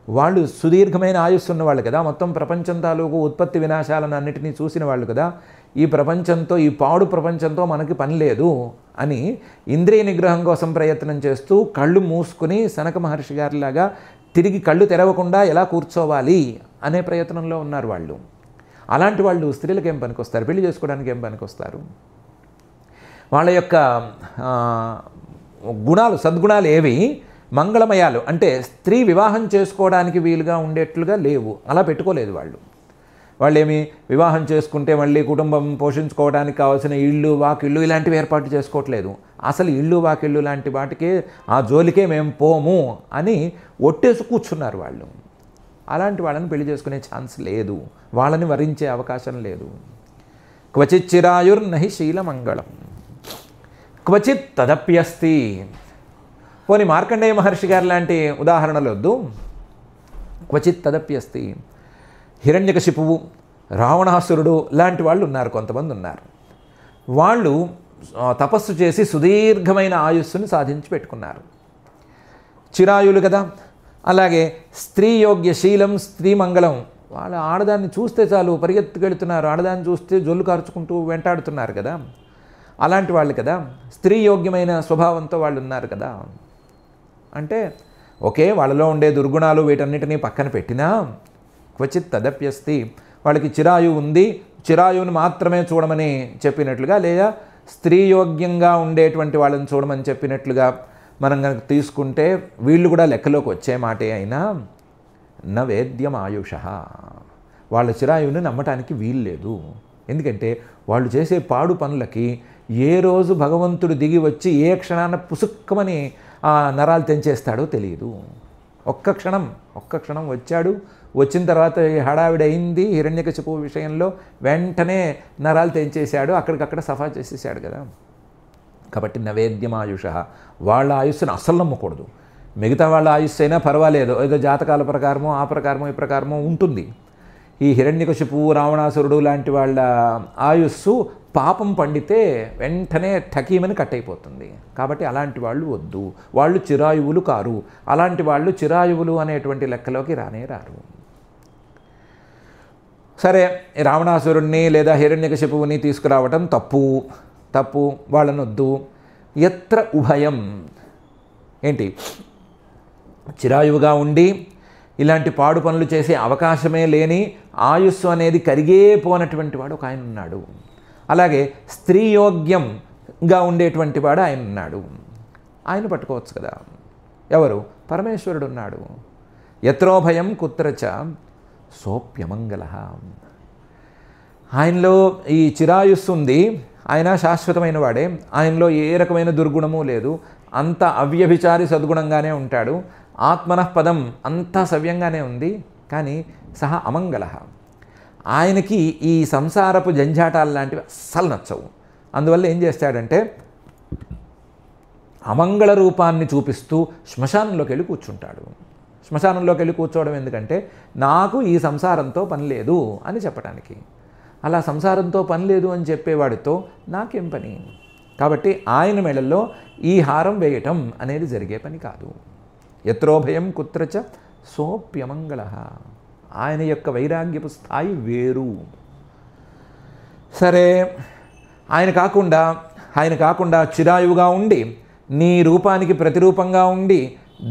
వాళ్ళు సుదీర్ఘమైన ఆయుస్సు ఉన్నవాళ్ళు కదా, మొత్తం ప్రపంచం తాలూకు ఉత్పత్తి వినాశాలను అన్నిటినీ చూసిన వాళ్ళు కదా. ఈ ప్రపంచంతో, ఈ పాడు ప్రపంచంతో మనకి పని లేదు అని ఇంద్రియ నిగ్రహం కోసం ప్రయత్నం చేస్తూ కళ్ళు మూసుకుని సనక మహర్షి గారిలాగా తిరిగి కళ్ళు తెరవకుండా ఎలా కూర్చోవాలి అనే ప్రయత్నంలో ఉన్నారు వాళ్ళు. అలాంటి వాళ్ళు స్త్రీలకు ఏం పనికొస్తారు, పెళ్లి చేసుకోవడానికి ఏం పనికొస్తారు? వాళ్ళ యొక్క గుణాలు, సద్గుణాలు ఏవి మంగళమయాలు అంటే స్త్రీ వివాహం చేసుకోవడానికి వీలుగా ఉండేట్లుగా లేవు. అలా పెట్టుకోలేదు వాళ్ళేమి వివాహం చేసుకుంటే మళ్ళీ కుటుంబం పోషించుకోవడానికి కావాల్సిన ఇళ్ళు వాకిళ్ళు ఇలాంటివి ఏర్పాటు చేసుకోవట్లేదు. అసలు ఇళ్ళు వాకిళ్ళు లాంటి వాటికే, ఆ జోలికే మేము పోము అని ఒట్టేసి కూర్చున్నారు వాళ్ళు. అలాంటి వాళ్ళని పెళ్లి చేసుకునే ఛాన్స్ లేదు, వాళ్ళని వరించే అవకాశం లేదు. క్వచిత్ చిరాయుర్నహి శీలమంగళం క్వచిత్ తదప్యస్తి. పోనీ మార్కండేయ మహర్షి గారు లాంటి ఉదాహరణలు వద్దు. క్వచిత్ తదప్యస్తి. హిరణ్యకశిపువు, రావణాసురుడు లాంటి వాళ్ళు ఉన్నారు, కొంతమంది ఉన్నారు. వాళ్ళు తపస్సు చేసి సుదీర్ఘమైన ఆయుస్సుని సాధించి పెట్టుకున్నారు, చిరాయులు కదా. అలాగే స్త్రీయోగ్య శీలం, స్త్రీ మంగళం. వాళ్ళ ఆడదాన్ని చూస్తే చాలు పరిగెత్తుకెళ్తున్నారు, ఆడదాన్ని చూస్తే జొల్లు కార్చుకుంటూ వెంటాడుతున్నారు కదా. అలాంటి వాళ్ళు కదా, స్త్రీయోగ్యమైన స్వభావంతో వాళ్ళు ఉన్నారు కదా. అంటే ఓకే, వాళ్ళలో ఉండే దుర్గుణాలు వీటన్నిటినీ పక్కన పెట్టినా క్వచిత్ తదప్యస్తి. వాళ్ళకి చిరాయువు ఉంది, చిరాయువుని మాత్రమే చూడమని చెప్పినట్లుగా, లేదా స్త్రీయోగ్యంగా ఉండేటువంటి వాళ్ళని చూడమని చెప్పినట్లుగా మనం కనుక తీసుకుంటే వీళ్ళు కూడా లెక్కలోకి వచ్చే మాటే అయినా న వేద్యం ఆయుష. వాళ్ళ చిరాయువుని నమ్మటానికి వీల్లేదు. ఎందుకంటే వాళ్ళు చేసే పాడు పనులకి ఏ రోజు భగవంతుడు దిగి వచ్చి ఏ క్షణాన పుసుక్కమని ఆ నరాలు తెంచేస్తాడో తెలియదు. ఒక్క క్షణం వచ్చాడు, వచ్చిన తర్వాత హడావిడైంది హిరణ్యకశిపు విషయంలో, వెంటనే నరాలు తెంచేశాడు, అక్కడికక్కడ సఫా చేసేసాడు కదా. కాబట్టి నవేద్యమాయుష. వాళ్ళ ఆయుస్సును అస్సలు నమ్మకూడదు. మిగతా వాళ్ళ ఆయుస్సు అయినా పర్వాలేదు, ఏదో జాతకాల ప్రకారమో ఆ ప్రకారమో ఈ ప్రకారమో ఉంటుంది. ఈ హిరణ్యకశిపు, రావణాసురుడు లాంటి వాళ్ళ ఆయుస్సు పాపం పండితే వెంటనే ఠకీమని కట్ అయిపోతుంది. కాబట్టి అలాంటి వాళ్ళు వద్దు, వాళ్ళు చిరాయువులు కారు. అలాంటి వాళ్ళు చిరాయువులు అనేటువంటి లెక్కలోకి రారు. సరే, రావణాసురుణ్ణి లేదా హిరణ్యకశిపువుని తీసుకురావటం తప్పు, వాళ్ళని వద్దు. ఎత్ర ఉభయం ఏంటి, చిరాయువుగా ఉండి ఇలాంటి పాడు పనులు చేసే అవకాశమే లేని ఆయుస్సు అనేది కరిగే పోనటువంటి వాడు ఒక ఆయన ఉన్నాడు. అలాగే స్త్రీయోగ్యంగా ఉండేటువంటి వాడు ఆయన ఉన్నాడు. ఆయన పట్టుకోవచ్చు కదా. ఎవరు? పరమేశ్వరుడు ఉన్నాడు. యత్రోభయం కుత్రచ సోప్యమంగళ. ఆయనలో ఈ చిరాయుస్సు ఉంది, ఆయన శాశ్వతమైన వాడే, ఆయనలో ఏ రకమైన దుర్గుణము లేదు, అంత అవ్యభిచారి సద్గుణంగానే ఉంటాడు. ఆత్మనఃపదం అంతా సవ్యంగానే ఉంది. కానీ సహా అమంగళ. ఆయనకి ఈ సంసారపు జంజాటాలు లాంటివి అస్సలు నచ్చవు. అందువల్ల ఏం చేస్తాడంటే అమంగళ రూపాన్ని చూపిస్తూ శ్మశానంలోకి వెళ్ళి కూర్చుంటాడు. శ్మశానంలోకి వెళ్ళి కూర్చోవడం ఎందుకంటే నాకు ఈ సంసారంతో పని లేదు అని చెప్పడానికి. అలా సంసారంతో పని లేదు అని చెప్పేవాడితో నాకేం పని? కాబట్టి ఆయన మెడల్లో ఈ హారం వేయటం అనేది జరిగే పని కాదు. యత్రోభయం కుత్రచ సోప్యమంగళ. ఆయన యొక్క వైరాగ్యపు స్థాయి వేరు. సరే, ఆయన కాకుండా చిరాయువుగా ఉండి, నీ రూపానికి ప్రతిరూపంగా ఉండి,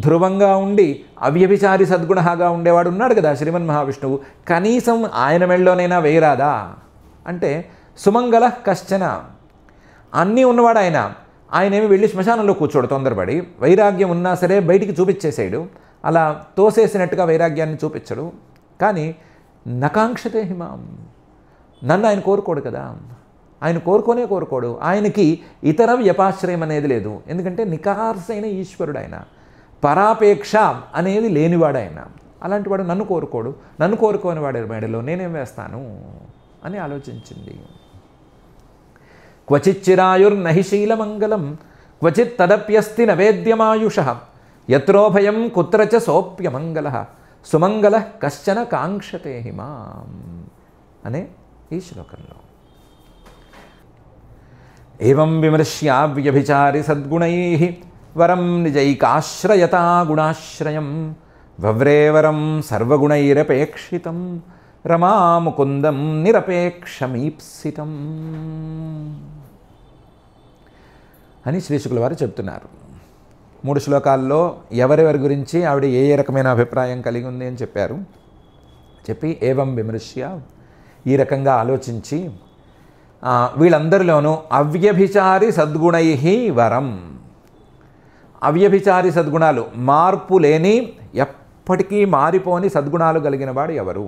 ధ్రువంగా ఉండి, అవ్యభిచారి సద్గుణగా ఉండేవాడు ఉన్నాడు కదా శ్రీమన్ మహావిష్ణువు. కనీసం ఆయన మెళ్ళలోనైనా వేయరాదా అంటే, సుమంగళ కశ్చన, అన్నీ ఉన్నవాడు ఆయన ఏమి వెళ్ళి శ్మశానంలో కూర్చోడు తొందరపడి. వైరాగ్యం ఉన్నా సరే బయటికి చూపించేసాడు. అలా తోసేసినట్టుగా వైరాగ్యాన్ని చూపించడు. కానీ నకాంక్షతే హిమాం, నన్ను ఆయన కోరుకోడు కదా. ఆయన కోరుకోడు. ఆయనకి ఇతర వ్యపాశ్రయం అనేది లేదు. ఎందుకంటే నికార్సైన ఈశ్వరుడు ఆయన, పరాపేక్ష అనేది లేనివాడు ఆయన. అలాంటి వాడు నన్ను కోరుకోడు. నన్ను కోరుకోని వాడి మెడలో నేనేం వేస్తాను అని ఆలోచించింది. క్వచిచ్చిరాయుర్నహి శీలమంగళం క్వచిత్ తదప్యస్తి నవేద్యమాయుష యత్రోభయం కుత్రచ సోప్యమంగళ సుమంగళ కశ్చన కాంక్షతే హిమాం అనే ఈ శ్లోకంలో. ఏవం విమర్శ్యావ్యభిచారి సద్గుణైః వరం నిజైకాశ్రయతా గుణాశ్రయం వవ్రేవరం సర్వగుణైరపేక్షితం రమాముకుందం నిరపేక్షమీప్సితం అని శ్రీశుకుల వారు చెప్తున్నారు. 3 శ్లోకాల్లో ఎవరెవరి గురించి ఆవిడ ఏ రకమైన అభిప్రాయం కలిగి ఉంది అని చెప్పారు. చెప్పి ఏవం విమర్శ్య, ఈ రకంగా ఆలోచించి వీళ్ళందరిలోనూ అవ్యభిచారి సద్గుణైః వరం, అవ్యభిచారి సద్గుణాలు, మార్పు లేని ఎప్పటికీ మారిపోని సద్గుణాలు కలిగిన వాడు ఎవరు?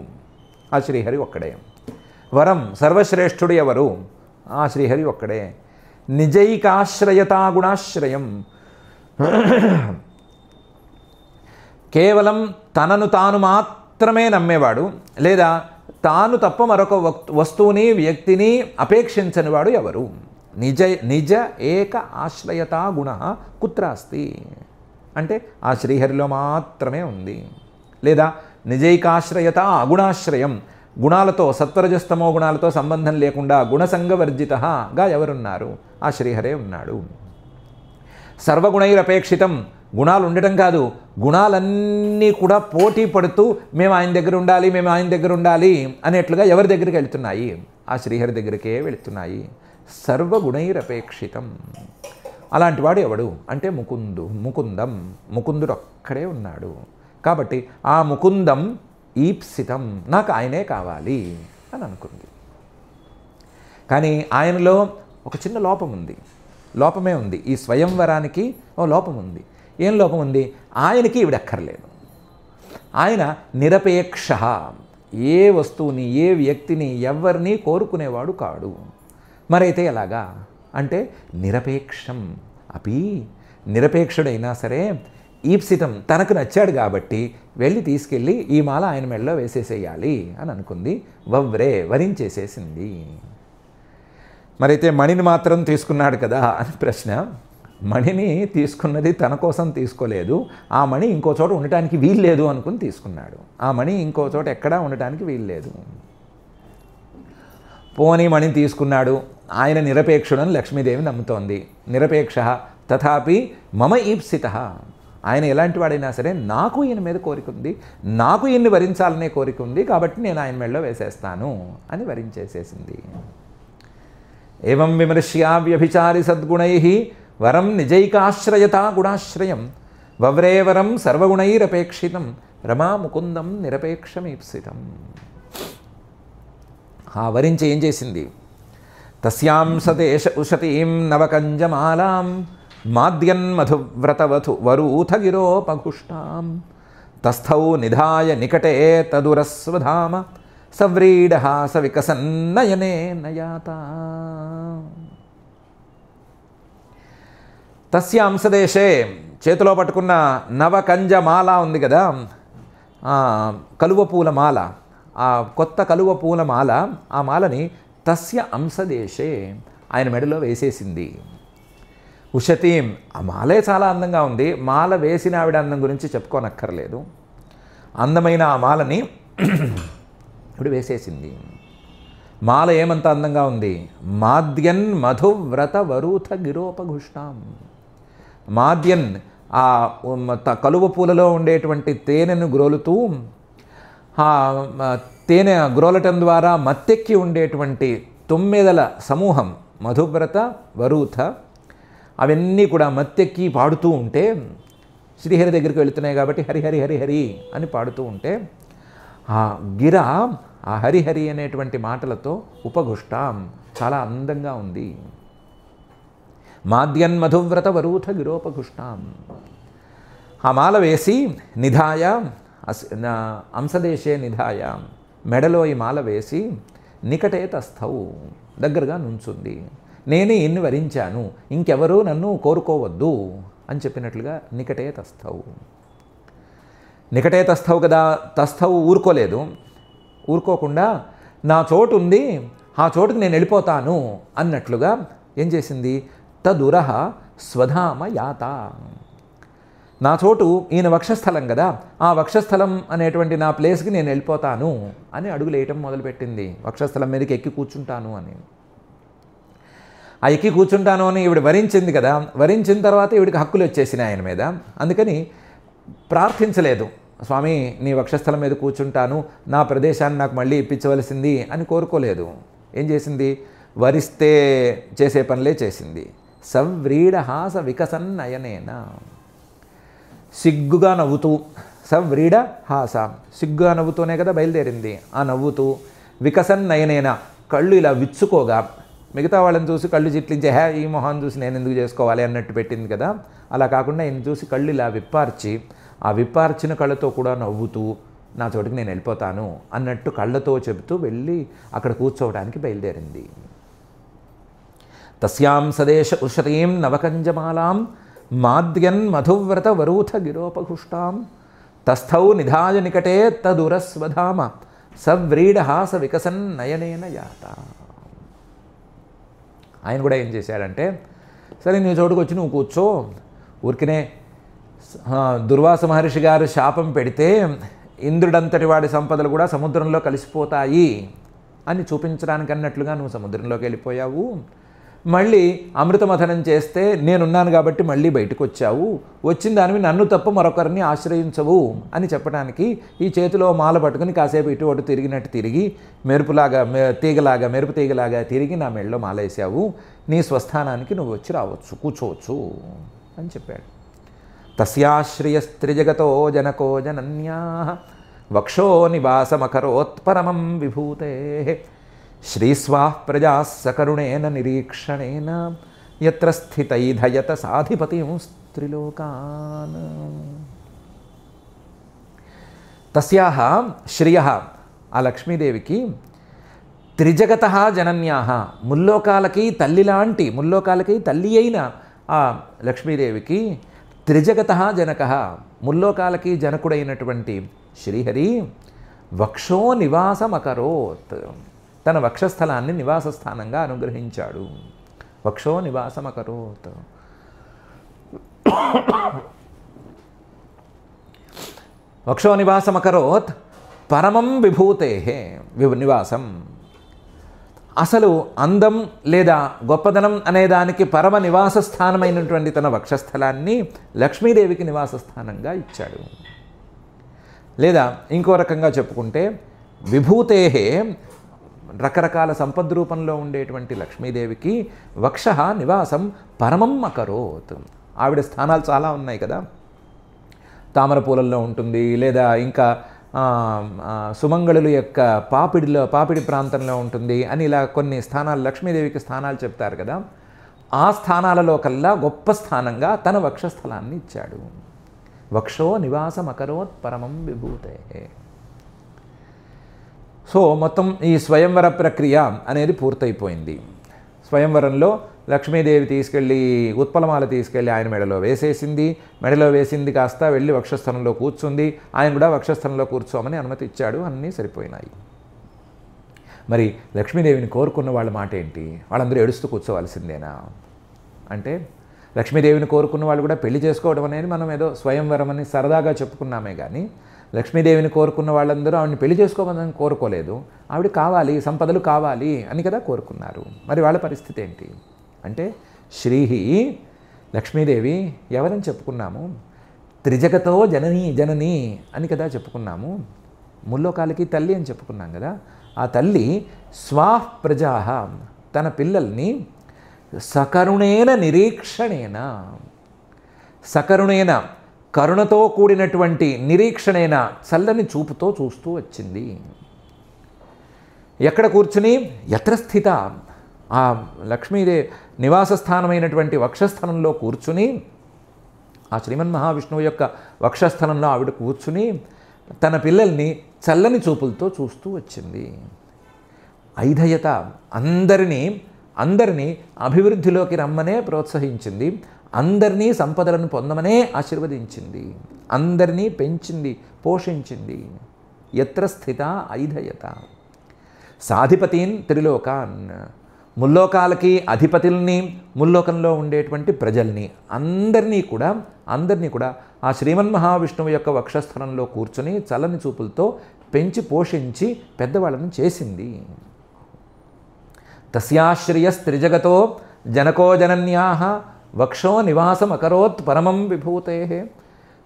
ఆ శ్రీహరి ఒక్కడే. వరం, సర్వశ్రేష్ఠుడు ఎవరు? ఆ శ్రీహరి ఒక్కడే. నిజైకాశ్రయతా గుణాశ్రయం, కేవలం తనను తాను మాత్రమే నమ్మేవాడు, లేదా తాను తప్ప మరొక వస్తువుని వ్యక్తిని అపేక్షించని వాడు ఎవరు? నిజ ఏక ఆశ్రయతా గుణ కుత్ర అస్తి అంటే ఆ శ్రీహరిలో మాత్రమే ఉంది. లేదా నిజైకాశ్రయత అగుణాశ్రయం, గుణాలతో సత్వరజస్తమో గుణాలతో సంబంధం లేకుండా గుణసంగవర్జితగా ఎవరున్నారు? ఆ శ్రీహరే ఉన్నాడు. సర్వగుణైరపేక్షితం, గుణాలు ఉండటం కాదు, గుణాలన్నీ కూడా పోటీ పడుతూ మేము ఆయన దగ్గర ఉండాలి అనేట్లుగా ఎవరి దగ్గరికి వెళుతున్నాయి? ఆ శ్రీహరి దగ్గరికే వెళుతున్నాయి. సర్వగుణైరపేక్షితం. అలాంటి వాడు ఎవడు అంటే ముకుందుడు ఒక్కడే ఉన్నాడు. కాబట్టి ఆ ముకుందం ఈప్సితం, నాకు ఆయనే కావాలి అని అనుకుంది. కానీ ఆయనలో ఒక చిన్న లోపమే ఉంది. ఈ స్వయంవరానికి ఓ లోపం ఉంది. ఏం లోపం ఉంది? ఆయనకి ఈవిడక్కర్లేదు. ఆయన నిరపేక్ష, ఏ వస్తువుని ఏ వ్యక్తిని ఎవరిని కోరుకునేవాడు కాడు. మరైతే ఎలాగా అంటే నిరపేక్షం అపి, నిరపేక్షుడైనా సరే ఈప్సితం, తనకు నచ్చాడు కాబట్టి వెళ్ళి తీసుకెళ్ళి ఈ మాల ఆయన మెడలో వేసేసేయాలి అని అనుకుంది. వరించేసేసింది. మరైతే మణిని మాత్రం తీసుకున్నాడు కదా అని ప్రశ్న. మణిని తీసుకున్నది తన కోసం తీసుకోలేదు. ఆ మణి ఇంకో చోట ఉండటానికి వీల్లేదు అనుకుని తీసుకున్నాడు. ఆ మణి ఇంకో చోట ఎక్కడా ఉండటానికి వీల్లేదు. పోనీ మణిని తీసుకున్నాడు. ఆయన నిరపేక్షుడని లక్ష్మీదేవి నమ్ముతోంది. నిరపేక్ష తథాపి మమ ఈప్సిత, ఆయన ఎలాంటి వాడైనా సరే నాకు ఈయన మీద కోరిక ఉంది, నాకు ఈయన్ని వరించాలనే కోరిక ఉంది, కాబట్టి నేను ఆయన మెడలో వేసేస్తాను అని వరించేసేసింది. ఏవం విమర్శ్యావ్యభిచారి సద్గుణైః వరం నిజైకాశ్రయతా గుణాశ్రయం వవ్రేవరం సర్వగుణైరపేక్షితం రమా ముకుందం నిరపేక్షమీప్సితం. ఆ వరించి ఏం చేసింది? తస్యాం సదేశ ఉషతీం నవకంజమాలాం మాద్యన్మధువ్రతవధు వరూథగిరోపఘుష్టాం తస్థౌ నిధాయ నికటే తదురస్వధామ సవ్రీడః సవికసన్నయనే నయాత. తస్యాం సదేశే, చేతిలో పట్టుకున్న నవకంజమాల ఉంది కదా, కలువ పూల మాల, ఆ కొత్త కలువ పూల మాల, ఆ మాలని తస్య అంశదేశే ఆయన మెడలో వేసేసింది. ఉషతీం, ఆ మాలే చాలా అందంగా ఉంది. మాల వేసిన ఆవిడ అందం గురించి చెప్పుకోనక్కర్లేదు. అందమైన ఆ మాలని ఇప్పుడు వేసేసింది. మాల ఏమంత అందంగా ఉంది. మాద్యన్ మధువ్రత వరూథ గిరోపఘుష్టాం. మాద్యన్ ఆ కలువ పూలలో ఉండేటువంటి తేనెను గ్రోలుతూ ఆ తేనె గ్రోలటం ద్వారా మత్తెక్కి ఉండేటువంటి 9 సమూహం మధువ్రత వరూథ అవన్నీ కూడా మత్తెక్కి పాడుతూ ఉంటే, శ్రీహరి దగ్గరికి వెళుతున్నాయి కాబట్టి హరి హరి హరి హరి అని పాడుతూ ఉంటే ఆ గిర ఆ హరిహరి అనేటువంటి మాటలతో ఉపఘుష్టాం చాలా అందంగా ఉంది. మాద్యన్ మధువ్రత వరూథ గిరోపఘుష్టాం. ఆ మాల వేసి నిధాయ అంశదేశే నిధాయ మెడలో ఈ మాల వేసి నికటే తస్థౌ దగ్గరగా నుంచుంది. నేనే ఇన్ని వరించాను, ఇంకెవరూ నన్ను కోరుకోవద్దు అని చెప్పినట్లుగా నికటే తస్థౌ. నికటే తస్థౌ కదా, తస్థౌ ఊరుకోలేదు. ఊరుకోకుండా నా చోటు ఉంది, ఆ చోటుకు నేను వెళ్ళిపోతాను అన్నట్లుగా ఏం చేసింది, తదురహ స్వధామ యాత. నా చోటు ఈయన వక్షస్థలం కదా, ఆ వక్షస్థలం అనేటువంటి నా ప్లేస్కి నేను వెళ్ళిపోతాను అని అడుగులు వేయటం మొదలుపెట్టింది. వక్షస్థలం మీదకి ఎక్కి కూర్చుంటాను అని. ఆ ఎక్కి కూర్చుంటాను అని ఈవిడ వరించింది కదా, వరించిన తర్వాత ఈవిడికి హక్కులు వచ్చేసినాయి ఆయన మీద. అందుకని ప్రార్థించలేదు, స్వామి నీ వక్షస్థలం మీద కూర్చుంటాను, నా ప్రదేశాన్ని నాకు మళ్ళీ ఇప్పించవలసింది అని కోరుకోలేదు. ఏం చేసింది, వరిస్తే చేసే పనులే చేసింది. సవ్రీడహాస వికసన్నయనేన, సిగ్గుగా నవ్వుతూ, సవ్రీడ హాస సిగ్గుగా నవ్వుతూనే కదా బయలుదేరింది. ఆ నవ్వుతూ వికసన్నయనేన కళ్ళు ఇలా విచ్చుకోగా, మిగతా వాళ్ళని చూసి కళ్ళు చిట్లించే ఈ మొహాన్ని చూసి నేను ఎందుకు చేసుకోవాలి అన్నట్టు పెట్టింది కదా, అలా కాకుండా ఈయన చూసి కళ్ళు ఇలా విప్పార్చి, ఆ విప్పార్చిన కళ్ళతో కూడా నవ్వుతూ నా చోటుకి నేను వెళ్ళిపోతాను అన్నట్టు కళ్ళతో చెబుతూ వెళ్ళి అక్కడ కూర్చోవడానికి బయలుదేరింది. తస్యాం సదేశ ఉషతీం నవకంజమాలాం మాద్యన్ మధువ్రత వరూథ గిరోపఘుష్టాం తస్థౌ నిధాయ నికటే తదురస్వధామ సవ్రీడహాస వికసన్ నయనేన యాత. ఆయన కూడా ఏం చేశాడంటే, సరే నీ చోటుకు వచ్చి నువ్వు కూర్చో, ఊరికినే దుర్వాస మహర్షి గారు శాపం పెడితే ఇంద్రుడంతటి వాడి సంపదలు కూడా సముద్రంలో కలిసిపోతాయి అని చూపించడానికి అన్నట్లుగా నువ్వు సముద్రంలోకి వెళ్ళిపోయావు. మళ్ళీ అమృతమథనం చేస్తే నేనున్నాను కాబట్టి మళ్ళీ బయటకు వచ్చావు, వచ్చిన దానివి నన్ను తప్ప మరొకరిని ఆశ్రయించవు అని చెప్పడానికి ఈ చేతిలో మాల పట్టుకుని కాసేపు ఇటు అటు తిరిగినట్టు తిరిగి మెరుపులాగా మెరుపు తీగలాగా తిరిగి నా మెడలో మాల వేసావు, నీ స్వస్థానానికి నువ్వు వచ్చి రావచ్చు, కూర్చోవచ్చు అని చెప్పాడు. తస్యాశ్రియస్త్రిజగతో జనకో జనన్యా వక్షో నివాసమకరోత్పరమం విభూతే శ్రీస్వాః ప్రజా సకరుణేన నిరీక్షణేన యత్ర స్థితైధయత సాధిపతిం స్త్రిలోకాన్. తస్యాః శ్రియః ఆ లక్ష్మీదేవికి త్రిజగతః జనన్యాః ముల్లోకాలకి తల్లిలాంటి ముల్లోకాలకి తల్లి అయిన ఆ లక్ష్మీదేవికి త్రిజగతః జనకః ముల్లోకాలకి జనకుడైనటువంటి శ్రీహరి వక్షో నివాసమకరోత్ తన వక్షస్థలాన్ని నివాస స్థానంగా అనుగ్రహించాడు. వక్షో నివాసమకరోత్. వక్షో నివాసమకరోత్ పరమం విభూతే నివాసం. అసలు అందం లేదా గొప్పదనం అనేదానికి పరమ నివాస స్థానమైనటువంటి తన వక్షస్థలాన్ని లక్ష్మీదేవికి నివాస స్థానంగా ఇచ్చాడు. లేదా ఇంకో రకంగా చెప్పుకుంటే విభూతే రకరకాల సంపద్రూపంలో ఉండేటువంటి లక్ష్మీదేవికి వక్ష నివాసం పరమం అకరోత్. ఆవిడ స్థానాలు చాలా ఉన్నాయి కదా, తామర పూలల్లో ఉంటుంది, లేదా ఇంకా సుమంగళుల యొక్క పాపిడి ప్రాంతంలో ఉంటుంది అని ఇలా కొన్ని స్థానాలు లక్ష్మీదేవికి స్థానాలు చెప్తారు కదా. ఆ స్థానాలలో కల్లా గొప్ప స్థానంగా తన వక్షస్థలాన్ని ఇచ్చాడు. వక్షో నివాసం అకరోత్ పరమం విభూతే. సో మొత్తం ఈ స్వయంవర ప్రక్రియ అనేది పూర్తయిపోయింది. స్వయంవరంలో లక్ష్మీదేవి తీసుకెళ్ళి ఉత్పలమాల తీసుకెళ్ళి ఆయన మెడలో వేసేసింది. మెడలో వేసింది కాస్త వెళ్ళి వక్షస్థలంలో కూర్చుంది. ఆయన కూడా వక్షస్థలంలో కూర్చోమని అనుమతి ఇచ్చాడు. అన్నీ సరిపోయినాయి. మరి లక్ష్మీదేవిని కోరుకున్న వాళ్ళ మాట ఏంటి? వాళ్ళందరూ ఏడుస్తూ కూర్చోవలసిందేనా అంటే లక్ష్మీదేవిని కోరుకున్న వాళ్ళు కూడా పెళ్లి చేసుకోవడం అనేది మనం ఏదో స్వయంవరం అని సరదాగా చెప్పుకున్నామే కానీ లక్ష్మీదేవిని కోరుకున్న వాళ్ళందరూ ఆవిడని పెళ్లి చేసుకోమని కోరుకోలేదు. ఆవిడ కావాలి, సంపదలు కావాలి అని కదా కోరుకున్నారు. మరి వాళ్ళ పరిస్థితి ఏంటి అంటే శ్రీహి లక్ష్మీదేవి ఎవరని చెప్పుకున్నాము? త్రిజగతో జననీ జననీ అని కదా చెప్పుకున్నాము. ముల్లోకాలకి తల్లి అని చెప్పుకున్నాం కదా. ఆ తల్లి స్వాహ్ ప్రజాహ తన పిల్లల్ని సకరుణేన నిరీక్షణేన, సకరుణేన కరుణతో కూడినటువంటి నిరీక్షణేన చల్లని చూపుతో చూస్తూ వచ్చింది. ఎక్కడ కూర్చుని? యత్ర స్థిత ఆ లక్ష్మీదేవి నివాస స్థానమైనటువంటి వక్షస్థలంలో కూర్చుని, ఆ శ్రీమన్ మహావిష్ణువు యొక్క వక్షస్థలంలో ఆవిడ కూర్చుని తన పిల్లల్ని చల్లని చూపులతో చూస్తూ వచ్చింది. ఐధయత అందరినీ అభివృద్ధిలోకి రమ్మనే ప్రోత్సహించింది. అందరినీ సంపదలను పొందమనే ఆశీర్వదించింది. అందరినీ పెంచింది, పోషించింది. యత్ర స్థిత ఐధయత సాధిపతీన్ త్రిలోకాన్ ముల్లోకాలకి అధిపతుల్ని, ముల్లోకంలో ఉండేటువంటి ప్రజల్ని అందరినీ కూడా ఆ శ్రీమన్ మహావిష్ణువు యొక్క వక్షస్థలంలో కూర్చొని చల్లని చూపులతో పెంచి పోషించి పెద్దవాళ్ళని చేసింది. తస్యాశ్రయస్త్రిజగతో జనకో జనన్యాః వక్షో నివాసమకరోత్ పరమం విభూతేః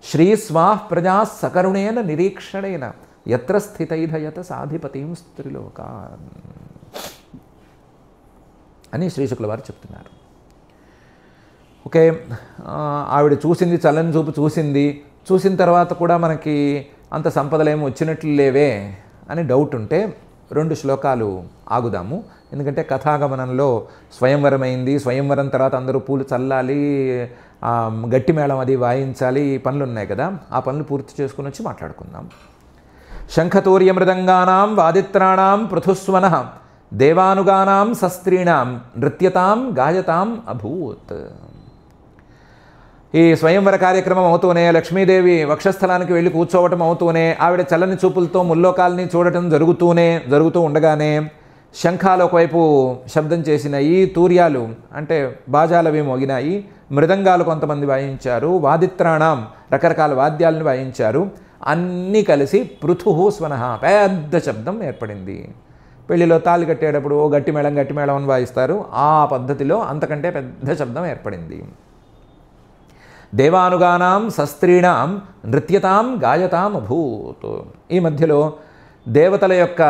శ్రీస్వాః ప్రజాః సకరుణేన నిరీక్షణేన యత్ర స్థితైధయత సాధిపతిం త్రిలోకాన్ అని శ్రీశుకుల వారు చెప్తున్నారు. ఓకే, ఆవిడ చూసింది, చల్లని చూపు చూసింది. చూసిన తర్వాత కూడా మనకి అంత సంపదలేమో వచ్చినట్లు లేవే అని డౌట్ ఉంటే 2 శ్లోకాలు ఆగుదాము. ఎందుకంటే కథాగమనంలో స్వయంవరం అయింది. స్వయంవరం తర్వాత అందరూ పూలు చల్లాలి, గట్టి మేళం అది వాయించాలి, పనులు ఉన్నాయి కదా. ఆ పనులు పూర్తి చేసుకుని వచ్చి మాట్లాడుకుందాం. శంఖతూర్య మృదంగానాం వాదిత్రాణాం పృథుస్వనః దేవానుగానాం సస్త్రీణాం నృత్యతాం గాయతాం అభూత్. ఈ స్వయంవర కార్యక్రమం అవుతూనే, లక్ష్మీదేవి వక్షస్థలానికి వెళ్ళి కూర్చోవటం అవుతూనే, ఆవిడ చల్లని చూపులతో ముల్లోకాల్ని చూడటం జరుగుతూ ఉండగానే శంఖాలు ఒకవైపు శబ్దం చేసినాయి, తూర్యాలు అంటే బాజాలవి మోగినాయి, మృదంగాలు కొంతమంది వాయించారు, వాదిత్రాణం రకరకాల వాద్యాలను వాయించారు. అన్నీ కలిసి పృథుః స్వనః పెద్ద శబ్దం ఏర్పడింది. పెళ్లిలో తాళి కట్టేటప్పుడు గట్టి మేళం అని వాయిస్తారు. ఆ పద్ధతిలో అంతకంటే పెద్ద శబ్దం ఏర్పడింది. దేవానుగానాం సస్త్రీణాం నృత్యతాం గాయతాం అభూత్. ఈ మధ్యలో దేవతల యొక్క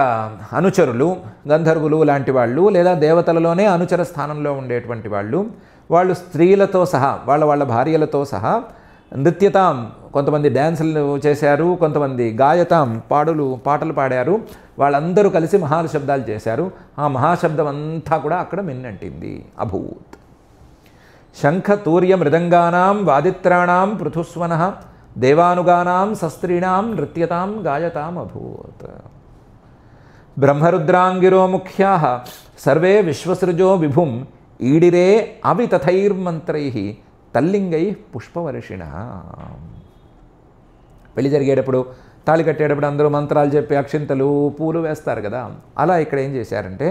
అనుచరులు, గంధర్వులు లాంటి వాళ్ళు, లేదా దేవతలలోనే అనుచర స్థానంలో ఉండేటువంటి వాళ్ళు స్త్రీలతో సహా, వాళ్ళ భార్యలతో సహా నృత్యతాం, కొంతమంది డ్యాన్సులు చేశారు, కొంతమంది గాయతాం పాటలు పాడారు. వాళ్ళందరూ కలిసి మహాశబ్దాలు చేశారు. ఆ మహాశబ్దం అంతా కూడా అక్కడ మిన్నంటింది. అభూత్. శంఖ తూర్య మృదంగానాం వాదిత్రాణాం పృథుస్వనః దేవానుగానాం సస్త్రీణాం నృత్యతాం గాయతాం అభూత్. బ్రహ్మరుద్రాంగిరో ముఖ్యాః సర్వే విశ్వసృజో విభుం ఈడిరే అవితథైర్మంత్రైః తల్లింగైః పుష్పవర్షిణః. పెళ్లి జరిగేటప్పుడు, తాళి కట్టేటప్పుడు అందరూ మంత్రాలు చెప్పి అక్షింతలు, పూలు వేస్తారు కదా. అలా ఇక్కడ ఏం చేశారంటే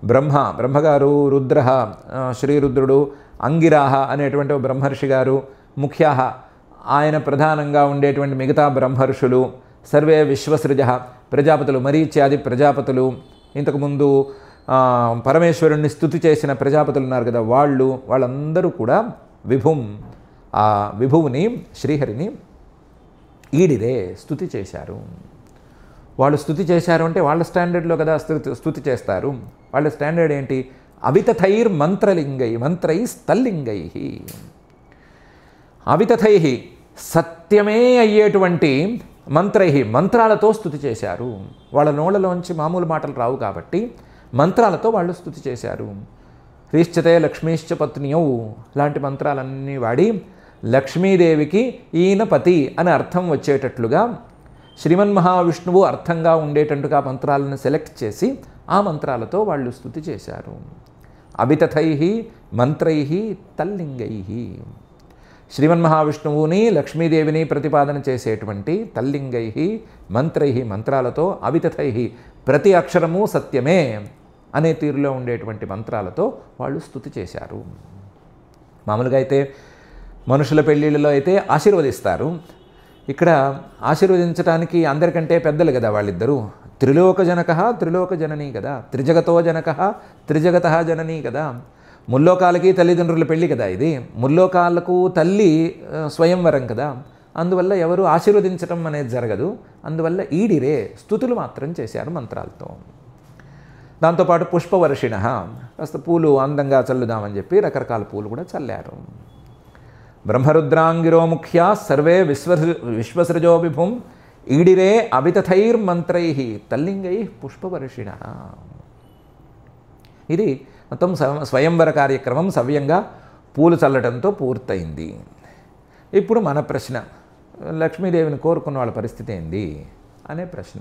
బ్రహ్మగారు, శ్రీరుద్రుడు, అంగిరాహ అనేటువంటి బ్రహ్మర్షి గారు, ముఖ్యాః ఆయన ప్రధానంగా ఉండేటువంటి మిగతా బ్రహ్మర్షులు, సర్వే విశ్వసృజ ప్రజాపతులు, మరీచ్యాది ప్రజాపతులు, ఇంతకుముందు పరమేశ్వరుణ్ణి స్తుతి చేసిన ప్రజాపతులు ఉన్నారు కదా, వాళ్ళందరూ కూడా ఆ విభువుని, శ్రీహరిని ఈడిరే స్తుతి చేశారు. వాళ్ళు స్తుతి చేశారు అంటే వాళ్ళ స్టాండర్డ్లో కదా స్తుతి చేస్తారు. వాళ్ళ స్టాండర్డ్ ఏంటి? అవితథైర్ మంత్రై స్థల్లింగై. అవితథై సత్యమే అయ్యేటువంటి మంత్రాలతో స్తుతి చేశారు. వాళ్ళ నోళ్ళలోంచి మామూలు మాటలు రావు కాబట్టి మంత్రాలతో వాళ్ళు స్తుతి చేశారు. హ్రీశ్చతే లక్ష్మీశ్చ పత్న్యౌ లాంటి మంత్రాలన్నీ వాడి లక్ష్మీదేవికి ఈయన పతి అని అర్థం వచ్చేటట్లుగా, శ్రీమన్ మహావిష్ణువు అర్థంగా ఉండేటట్టుగా మంత్రాలను సెలెక్ట్ చేసి ఆ మంత్రాలతో వాళ్ళు స్తుతి చేశారు. అభితథై మంత్రై తల్లింగై. శ్రీమన్ మహావిష్ణువుని, లక్ష్మీదేవిని ప్రతిపాదన చేసేటువంటి తల్లింగై మంత్రై మంత్రాలతో, అవితథై ప్రతి అక్షరము సత్యమే అనే తీరులో ఉండేటువంటి మంత్రాలతో వాళ్ళు స్తుతి చేశారు. మామూలుగా అయితే మనుషుల పెళ్ళిళ్ళలో అయితే ఆశీర్వదిస్తారు. ఇక్కడ ఆశీర్వదించడానికి అందరికంటే పెద్దలు కదా వాళ్ళిద్దరూ. త్రిలోక జనక త్రిలోక జననీ కదా, త్రిజగతో జనక త్రిజగత జననీ కదా. ముల్లోకాలకి తల్లిదండ్రుల పెళ్ళి కదా ఇది. ముల్లోకాలకు తల్లి స్వయంవరం కదా. అందువల్ల ఎవరు ఆశీర్వదించడం అనేది జరగదు. అందువల్ల ఈడిరే స్తుతులు మాత్రం చేశారు మంత్రాలతో. దాంతోపాటు పుష్పవర్షిణ, కాస్త పూలు అందంగా చల్లుదామని చెప్పి రకరకాల పూలు కూడా చల్లారు. బ్రహ్మరుద్రాంగిరో ముఖ్యా సర్వే విశ్వసృజో విభుం ఈడిరే అవితథైర్మంత్రై తల్లింగై పుష్పవర్షిణ. ఇది మొత్తం స్వయంవర కార్యక్రమం సవ్యంగా పూలు చల్లడంతో పూర్తయింది. ఇప్పుడు మన ప్రశ్న, లక్ష్మీదేవిని కోరుకున్న వాళ్ళ పరిస్థితి ఏంది అనే ప్రశ్న.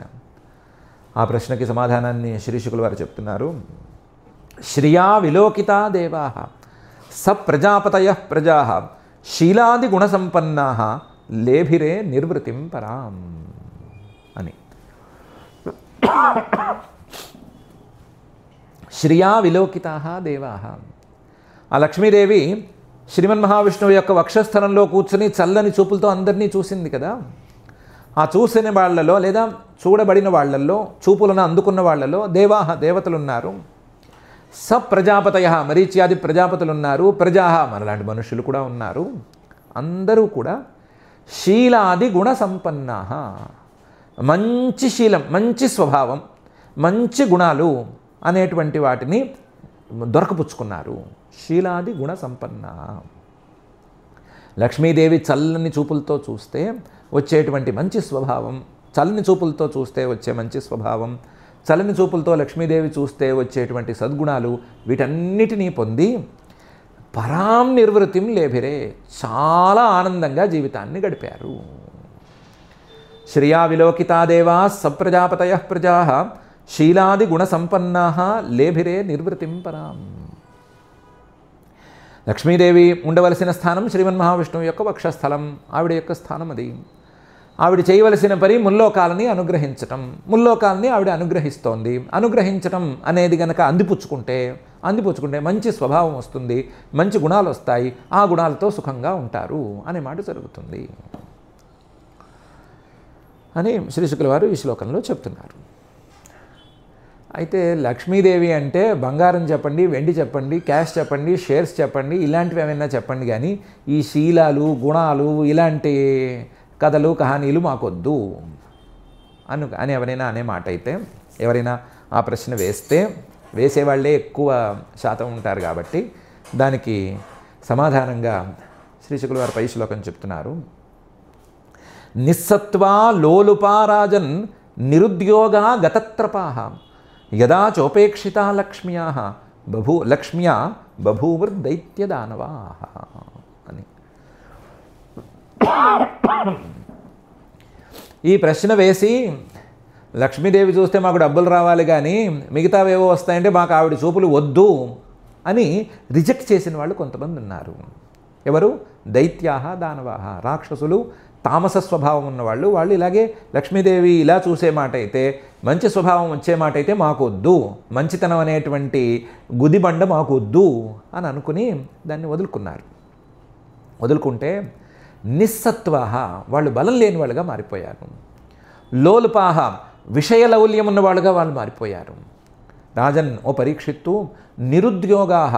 ఆ ప్రశ్నకి సమాధానాన్ని శ్రీశుకుల వారు చెప్తున్నారు. శ్రియా విలోకితా దేవా స ప్రజాపతయ ప్రజా శీలాది గుణసంపన్నా లేభిరే నిర్వృతిం పరాం అని. శ్రియా విలోకితా దేవా. ఆ లక్ష్మీదేవి శ్రీమన్మహావిష్ణువు యొక్క వక్షస్థలంలో కూర్చుని చల్లని చూపులతో అందరినీ చూసింది కదా. ఆ చూసిన వాళ్ళలో లేదా చూడబడిన వాళ్ళల్లో, చూపులను అందుకున్న వాళ్ళలో దేవతలు ఉన్నారు. స ప్రజాపతయ మరీచ్యాది ప్రజాపతులు ఉన్నారు. ప్రజా మనలాంటి మనుషులు కూడా ఉన్నారు. అందరూ కూడా శీలాది గుణ సంపన్నా, మంచి శీలం, మంచి స్వభావం, మంచి గుణాలు అనేటువంటి వాటిని దొరకపుచ్చుకున్నారు. శీలాది గుణ సంపన్న. లక్ష్మీదేవి చల్లని చూపులతో చూస్తే వచ్చేటువంటి మంచి స్వభావం, చల్లని చూపులతో చూస్తే వచ్చే మంచి స్వభావం, చల్లని చూపులతో లక్ష్మీదేవి చూస్తే వచ్చేటువంటి సద్గుణాలు, వీటన్నిటినీ పొంది పరాం నిర్వృతిం లేభిరే, చాలా ఆనందంగా జీవితాన్ని గడిపారు. శ్రియా విలోకితా దేవా సప్రజాపతయ ప్రజా శీలాది గుణ సంపన్నా లేభిరే నిర్వృతిం పరాం. లక్ష్మీదేవి ఉండవలసిన స్థానం శ్రీమన్మహావిష్ణువు యొక్క వక్షస్థలం, ఆవిడ యొక్క స్థానం అది. ఆవిడ చేయవలసిన పని ముల్లోకాలని అనుగ్రహించటం. ముల్లోకాలని ఆవిడ అనుగ్రహిస్తోంది. అనుగ్రహించటం అనేది కనుక అందిపుచ్చుకుంటే మంచి స్వభావం వస్తుంది, మంచి గుణాలు వస్తాయి. ఆ గుణాలతో సుఖంగా ఉంటారు అనే మాట జరుగుతుంది అని శ్రీశుకుల వారు ఈ శ్లోకంలో చెప్తున్నారు. అయితే లక్ష్మీదేవి అంటే బంగారం చెప్పండి, వెండి చెప్పండి, క్యాష్ చెప్పండి, షేర్స్ చెప్పండి, ఇలాంటివి ఏమైనా చెప్పండి, కానీ ఈ శీలాలు, గుణాలు, ఇలాంటి కథలు, కహానీలు మాకొద్దు అని ఎవరైనా అనే మాట అయితే, ఎవరైనా ఆ ప్రశ్న వేసేవాళ్ళే ఎక్కువ శాతం ఉంటారు కాబట్టి దానికి సమాధానంగా శ్రీశుకుల వారు పై శ్లోకం చెప్తున్నారు. నిస్సత్వా లోలుపారాజన్ నిరుద్యోగా గతత్రపాః యదా చోపేక్షితా లక్ష్మ్యా బభూవృదైత్యదానవాః అని. ఈ ప్రశ్న వేసి లక్ష్మీదేవి చూస్తే మాకు డబ్బులు రావాలి కానీ మిగతావేవో వస్తాయంటే మాకు ఆవిడ చూపులు వద్దు అని రిజెక్ట్ చేసిన వాళ్ళు కొంతమంది ఉన్నారు. ఎవరు? దైత్యాః దానవాః, రాక్షసులు, తామస స్వభావం ఉన్నవాళ్ళు. వాళ్ళు ఇలాగే లక్ష్మీదేవి ఇలా చూసే మాట అయితే, మంచి స్వభావం వచ్చే మాట అయితే మాకు వద్దు, మంచితనం అనేటువంటి గుదిబండ మాకు వద్దు అని అనుకుని దాన్ని వదులుకుంటే నిస్సత్వాహ, వాళ్ళు బలం లేని వాళ్ళుగా మారిపోయారు. లోలుపాహ, విషయలౌల్యం ఉన్నవాళ్ళుగా వాళ్ళు మారిపోయారు. రాజన్, ఓ పరీక్షిత్తు, నిరుద్యోగాహ,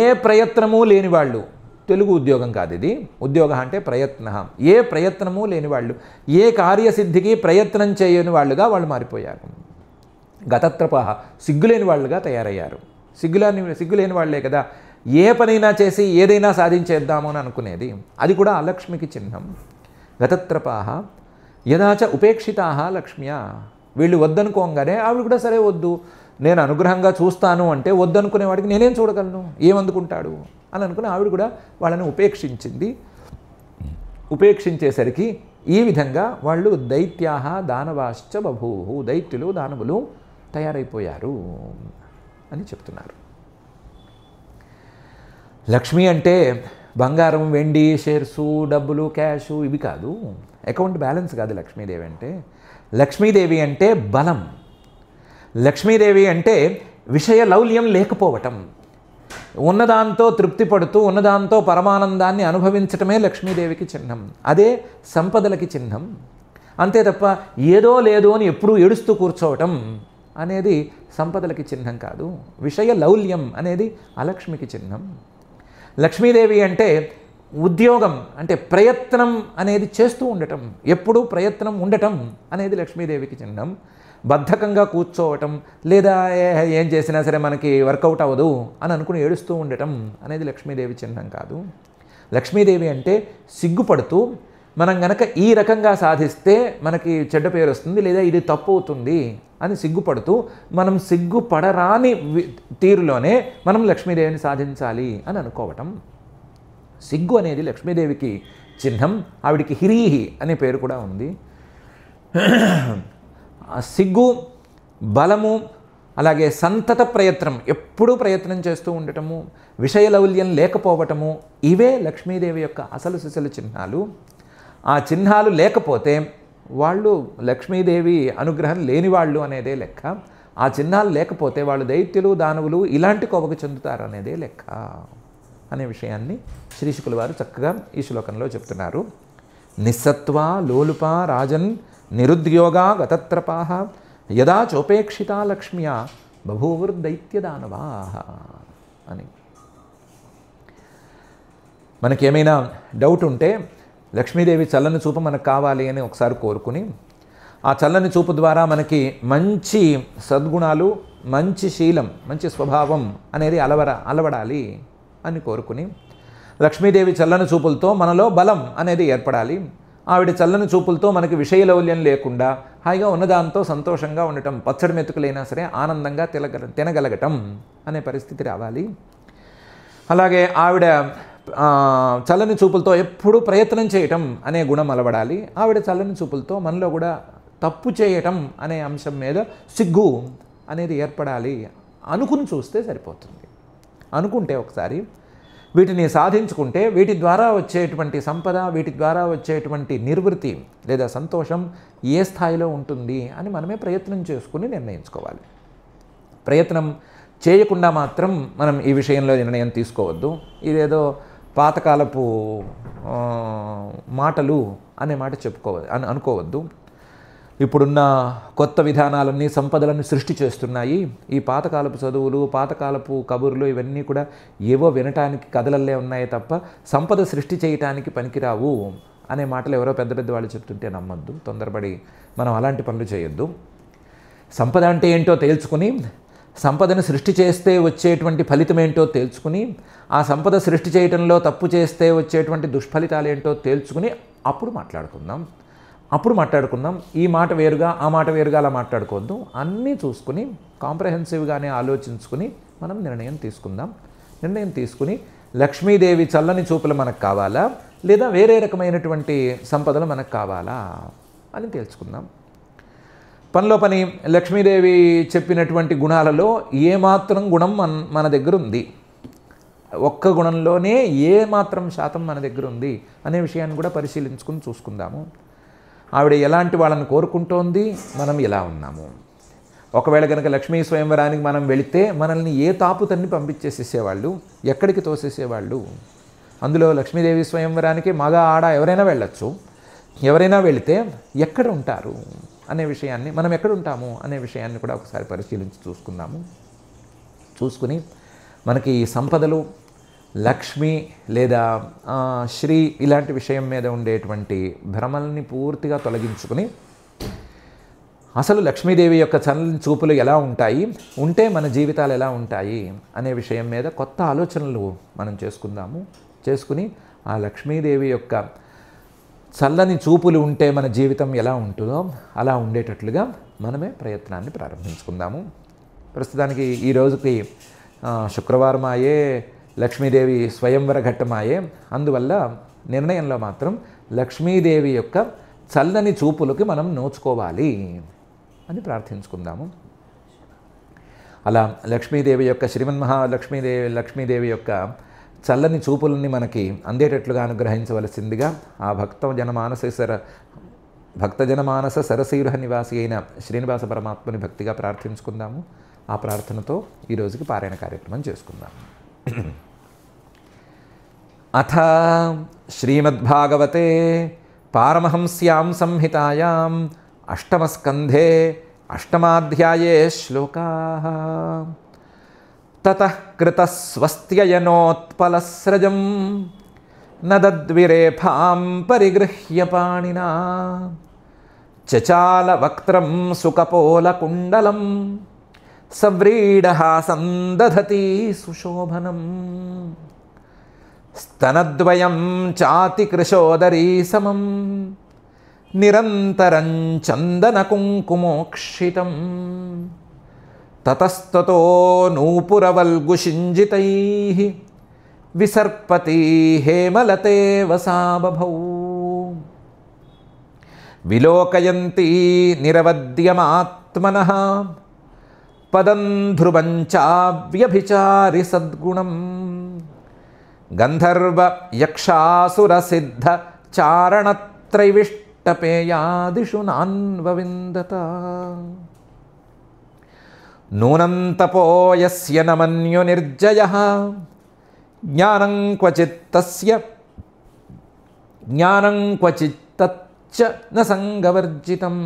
ఏ ప్రయత్నమూ లేని వాళ్ళు. తెలుగు ఉద్యోగం కాదు ఇది. ఉద్యోగ అంటే ప్రయత్న. ఏ ప్రయత్నము లేని వాళ్ళు, ఏ కార్యసిద్ధికి ప్రయత్నం చేయని వాళ్ళుగా వాళ్ళు మారిపోయారు. గతత్రపహ, సిగ్గులేని వాళ్ళుగా తయారయ్యారు. సిగ్గులేని వాళ్ళే కదా ఏ పనైనా చేసి ఏదైనా సాధించేద్దాము అని అనుకునేది. అది కూడా అలక్ష్మికి చిహ్నం. గతత్రపాహ యదాచ ఉపేక్షితాహ లక్ష్మ్యా, వీళ్ళు వద్దనుకోగానే ఆవిడ కూడా సరే వద్దు, నేను అనుగ్రహంగా చూస్తాను అంటే వద్దనుకునే వాడికి నేనేం చూడగలను, ఏమందుకుంటాడు అని అనుకుని ఆవిడ కూడా వాళ్ళని ఉపేక్షించేసరికి ఈ విధంగా వాళ్ళు దైత్యాహ దానవాశ్చ బభూవు, దైత్యులు దానవులు తయారైపోయారు అని చెప్తున్నారు. లక్ష్మి అంటే బంగారం, వెండి, షేర్సు, డబ్బులు, క్యాషు ఇవి కాదు. అకౌంట్ బ్యాలెన్స్ కాదు లక్ష్మీదేవి అంటే. లక్ష్మీదేవి అంటే బలం. లక్ష్మీదేవి అంటే విషయ లౌల్యం లేకపోవటం. ఉన్నదాంతో తృప్తి పడుతూ ఉన్నదాంతో పరమానందాన్ని అనుభవించటమే లక్ష్మీదేవికి చిహ్నం. అదే సంపదలకి చిహ్నం. అంతే తప్ప ఏదో లేదో అని ఎప్పుడూ ఏడుస్తూ కూర్చోవటం అనేది సంపదలకి చిహ్నం కాదు. విషయ లౌల్యం అనేది అలక్ష్మికి చిహ్నం. లక్ష్మీదేవి అంటే ఉద్యోగం, అంటే ప్రయత్నం అనేది చేస్తూ ఉండటం, ఎప్పుడూ ప్రయత్నం ఉండటం అనేది లక్ష్మీదేవికి చిహ్నం. బద్ధకంగా కూర్చోవటం లేదా ఏం చేసినా సరే మనకి వర్కౌట్ అవ్వదు అని అనుకుని ఏడుస్తూ ఉండటం అనేది లక్ష్మీదేవి చిహ్నం కాదు. లక్ష్మీదేవి అంటే సిగ్గుపడుతూ మనం గనక ఈ రకంగా సాధిస్తే మనకి చెడ్డ పేరు వస్తుంది లేదా ఇది తప్పు అవుతుంది అని సిగ్గుపడుతూ మనం సిగ్గుపడరాని తీరులోనే మనం లక్ష్మీదేవిని సాధించాలి అని అనుకోవటం. సిగ్గు అనేది లక్ష్మీదేవికి చిహ్నం. ఆవిడికి హిరీహి అనే పేరు కూడా ఉంది. సిగ్గు, బలము, అలాగే సంతత ప్రయత్నం, ఎప్పుడూ ప్రయత్నం చేస్తూ ఉండటము, విషయలౌల్యం లేకపోవటము, ఇవే లక్ష్మీదేవి యొక్క అసలు సిసలు చిహ్నాలు. ఆ చిహ్నాలు లేకపోతే వాళ్ళు లక్ష్మీదేవి అనుగ్రహం లేనివాళ్ళు అనేదే లెక్క. ఆ చిహ్నాలు లేకపోతే వాళ్ళు దైత్యులు, దానవులు ఇలాంటి కోవకు చెందుతారు అనేదే లెక్క అనే విషయాన్ని శ్రీశుకుల వారు చక్కగా ఈ శ్లోకంలో చెప్తున్నారు. నిస్సత్వ లోలుప రాజన్ నిరుద్యోగా గతత్రపాహ యదా చోపేక్షితా లక్ష్మ్య బభూవుర్దైత్యదానవాహ అని. మనకేమైనా డౌట్ ఉంటే లక్ష్మీదేవి చల్లని చూపు మనకు కావాలి అని ఒకసారి కోరుకుని ఆ చల్లని చూపు ద్వారా మనకి మంచి సద్గుణాలు, మంచి శీలం, మంచి స్వభావం అనేది అలవడాలి అని కోరుకుని లక్ష్మీదేవి చల్లని చూపులతో మనలో బలం అనేది ఏర్పడాలి. ఆవిడ చల్లని చూపులతో మనకి విషయలౌల్యం లేకుండా హాయిగా ఉన్నదాంతో సంతోషంగా ఉండటం, పచ్చడి మెతుకులైనా సరే ఆనందంగా తినగలగటం అనే పరిస్థితి రావాలి. అలాగే ఆవిడ చల్లని చూపులతో ఎప్పుడూ ప్రయత్నం చేయటం అనే గుణం అలవడాలి. ఆవిడ చల్లని చూపులతో మనలో కూడా తప్పు చేయటం అనే అంశం మీద సిగ్గు అనేది ఏర్పడాలి. అనుకుని చూస్తే సరిపోతుంది. అనుకుంటే ఒకసారి వీటిని సాధించుకుంటే వీటి ద్వారా వచ్చేటువంటి సంపద, వీటి ద్వారా వచ్చేటువంటి నిర్వృత్తి లేదా సంతోషం ఏ స్థాయిలో ఉంటుంది అని మనమే ప్రయత్నం చేసుకుని నిర్ణయించుకోవాలి. ప్రయత్నం చేయకుండా మాత్రం మనం ఈ విషయంలో నిర్ణయం తీసుకోవద్దు. ఇదేదో పాతకాలపు మాటలు అనే మాట అనుకోవద్దు. ఇప్పుడున్న కొత్త విధానాలన్నీ సంపదలను సృష్టి చేస్తున్నాయి. ఈ పాతకాలపు చదువులు, పాతకాలపు కబుర్లు ఇవన్నీ కూడా ఏవో వినటానికి కథలల్లే ఉన్నాయి తప్ప సంపద సృష్టి చేయటానికి పనికిరావు అనే మాటలు ఎవరో పెద్ద పెద్ద వాళ్ళు చెప్తుంటే నమ్మద్దు. తొందరపడి మనం అలాంటి పనులు చేయొద్దు. సంపద అంటే ఏంటో తేల్చుకుని, సంపదను సృష్టి చేస్తే వచ్చేటువంటి ఫలితం ఏంటో తేల్చుకుని, ఆ సంపద సృష్టి చేయడంలో తప్పు చేస్తే వచ్చేటువంటి దుష్ఫలితాలు ఏంటో తేల్చుకుని అప్పుడు మాట్లాడుకుందాం. ఈ మాట వేరుగా, ఆ మాట వేరుగా అలా మాట్లాడుకోవద్దు. అన్నీ చూసుకుని కాంప్రహెన్సివ్గానే ఆలోచించుకుని మనం నిర్ణయం తీసుకుందాం. నిర్ణయం తీసుకుని లక్ష్మీదేవి చల్లని చూపులు మనకు కావాలా లేదా వేరే రకమైనటువంటి సంపదలు మనకు కావాలా అని తేల్చుకుందాం. పనిలో పని లక్ష్మీదేవి చెప్పినటువంటి గుణాలలో ఏమాత్రం గుణం మన దగ్గర ఉంది, ఒక్క గుణంలోనే ఏమాత్రం శాతం మన దగ్గర ఉంది అనే విషయాన్ని కూడా పరిశీలించుకుని చూసుకుందాము. ఆవిడ ఎలాంటి వాళ్ళని కోరుకుంటోంది, మనం ఎలా ఉన్నాము. ఒకవేళ కనుక లక్ష్మీ స్వయంవరానికి మనం వెళితే మనల్ని ఏ తాపు తన్ని పంపించేసేసేవాళ్ళు, ఎక్కడికి తోసేసేవాళ్ళు. అందులో లక్ష్మీదేవి స్వయంవరానికి మగ ఆడ ఎవరైనా వెళ్ళొచ్చు. ఎవరైనా వెళితే ఎక్కడ ఉంటారు అనే విషయాన్ని, మనం ఎక్కడ ఉంటాము అనే విషయాన్ని కూడా ఒకసారి పరిశీలించి చూసుకుని మనకి సంపదలు, లక్ష్మి లేదా శ్రీ ఇలాంటి విషయం మీద ఉండేటువంటి భ్రమల్ని పూర్తిగా తొలగించుకుని అసలు లక్ష్మీదేవి యొక్క చల్లని చూపులు ఎలా ఉంటాయి, ఉంటే మన జీవితాలు ఎలా ఉంటాయి అనే విషయం మీద కొత్త ఆలోచనలు మనం చేసుకుని ఆ లక్ష్మీదేవి యొక్క చల్లని చూపులు ఉంటే మన జీవితం ఎలా ఉంటుందో అలా ఉండేటట్లుగా మనమే ప్రయత్నాన్ని ప్రారంభించుకుందాము. ప్రస్తుతానికి ఈ రోజుకి శుక్రవారం ఆయే, లక్ష్మీదేవి స్వయంవర ఘట్టమాయే. అందువల్ల నిర్ణయంలో మాత్రం లక్ష్మీదేవి యొక్క చల్లని చూపులకి మనం నోచుకోవాలి అని ప్రార్థించుకుందాము. అలా లక్ష్మీదేవి యొక్క లక్ష్మీదేవి యొక్క చల్లని చూపులని మనకి అందేటట్లుగా అనుగ్రహించవలసిందిగా ఆ భక్తజనమానస సరసీరుహ నివాసి అయిన శ్రీనివాస పరమాత్మని భక్తిగా ప్రార్థించుకుందాము. ఆ ప్రార్థనతో ఈ రోజుకి పారాయణ కార్యక్రమం చేసుకుందాము. అథ శ్రీమద్భాగవతే పారమహంస్యాం సంహితాయాం అష్టమస్కంధే అష్టమాధ్యాయే శ్లోకాః. తతః కృతస్వస్త్యయనోత్పలస్రజం నదద్విరేఫాం పరిగృహ్య పాణినా చచాల వక్త్రం సుకపోలకుండలం సవ్రీడహాసం దధతి సుశోభనం స్తనద్వయం చాతికృశోదరీ సమం నిరంతరం చందనకుంకుమోక్షితం తతస్తతో నూపురవల్గుషింజితైః విసర్పతి హేమలతే వసా బభౌ విలోకయంతి నిరవద్యమాత్మనః పదం ధ్రువం చావ్యభిచారి సద్గుణం గంధర్వ యక్షాసురసిద్ధ చారణత్రైవిష్టపేయాదిషు నాన్వవిందత నూనం తపో యస్య న మన్యు నిర్జయః జ్ఞానం క్వచిత్తచ్చ న సంగవర్జితం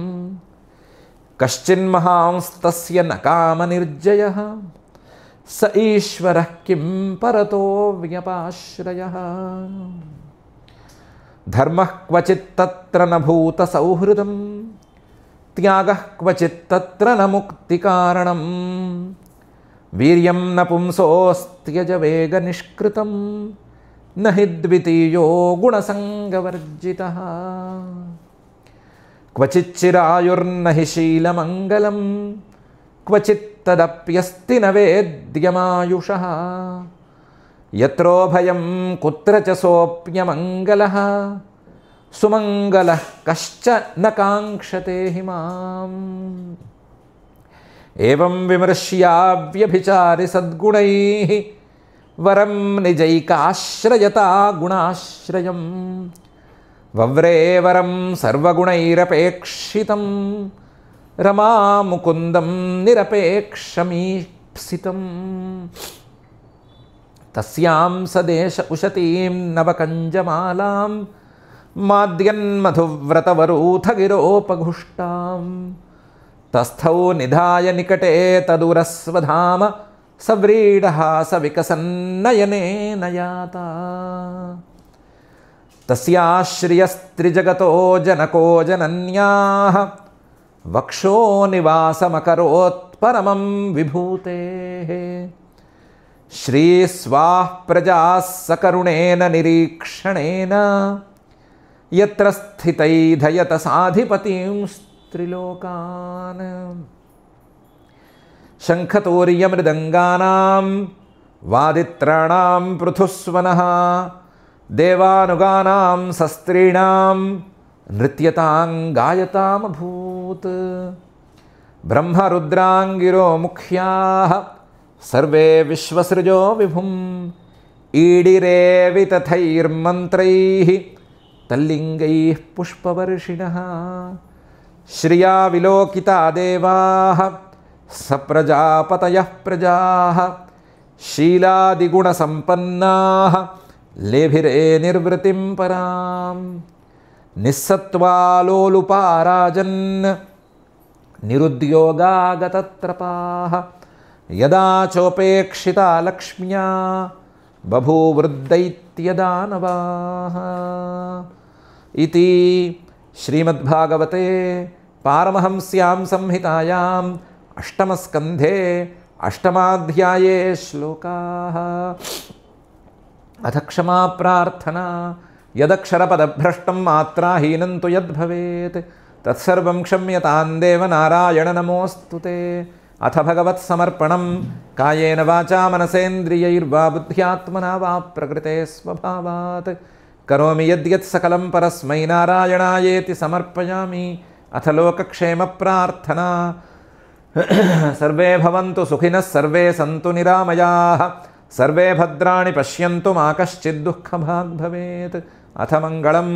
కశ్చిన్మహాంస్తస్య న కామనిర్జయః స ఈశ్వరః కిం పరతో వ్యపాశ్రయః ధర్మః క్వచిత్తత్ర న భూతసౌహృదం త్యాగః క్వచిత్తత్ర న ముక్తికారణం వీర్యం న పుంసోస్త్యజ వేగనిష్కృతం న హి ద్వితీయో గుణసంగవర్జితః క్వచిచ్చిరాయుర్న హి శీలమంగళం క్వచిత్తదప్యస్తి న వేద్యమాయుషః యత్రోభయం కుత్ర చ సోప్యమంగళః సుమంగళః కశ్చ న కాంక్షతే హి మాం ఏవం విమర్శ్యావ్యభిచారి సద్గుణైః వరం నిజైకాశ్రయతా గుణాశ్రయం వవ్రే వరం సర్వగుణైరపేక్షితం రమాముకుందం నిరపేక్షమీప్సితం తస్యాం సదేశ ఉశతీం నవకంజమాలాం మాద్యన్మధువ్రతవరూథగిరోపఘుష్టాం తస్థౌ నిధాయ నికటే తదురస్వధామ సవ్రీడహాస వికసన్నయనేన యాతా తస్యాశ్రియస్త్రిజగతో జనకో జనన్యాః వక్షో నివాసమకరోత్పరమం విభూతేః శ్రీస్వాః ప్రజాः సకరుణేన నిరీక్షణేన యత్ర స్థితైధయత సాధిపతింస్త్రిలోకాన్ శంఖతూర్యమృదంగానాం వాదిత్రాణాం పృథుస్వనః దేవానుగానాం శస్త్రీణాం నృత్యతాం గాయతామభూత్ బ్రహ్మరుద్రాంగిరో ముఖ్యాః సర్వే విశ్వసృజో విభుం ఈడిరే వితథైర్మంత్రైః తల్లింగైః పుష్పవర్షిణః శ్రియా విలోకితా దేవాః సప్రజాపతయః ప్రజాః శీలాదిగుణసంపన్నాః లేభిరే నిర్వృతిం పరాం నిస్సత్వాలోలుపారాజన్ నిరుద్యోగాగతత్రపాః యదా చోపేక్షితా లక్ష్మ్యా బభూవృద్దైత్యదానవాః ఇతి శ్రీమద్భాగవతే పారమహంస్యాం సంహితాయాం అష్టమస్కంధే అష్టమాధ్యాయే శ్లోకాః. అథ క్షమా ప్రార్థనా యదక్షరపదభ్రష్టం మాత్రాహీనం తు యద్భవేత్ తత్సర్వం క్షమ్యతాం దేవ నారాయణ నమోऽस्तु తే. అథ భగవత్సమర్పణం కాయేన వాచా మనసేంద్రియైర్వా బుద్ధ్యాత్మనా వా ప్రకృతే స్వభావాత్ కరోమి యద్యత్ సకలం పరస్మై నారాయణాయేతి సమర్పయామి. అథ లోకక్షేమ ప్రార్థనా సర్వే భవంతు సుఖినః సర్వే సంతు నిరామయాః సర్వే భద్రాణి పశ్యంతు మా కశ్చిద్ దుఃఖభాగ్ భవేత్. అథ మంగళం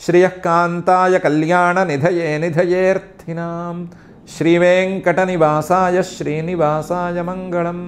శ్రియః కాంతాయ కళ్యాణ నిధయే నిధయేర్థినాం శ్రీవేంకటనివాసాయ శ్రీనివాసాయ మంగళం.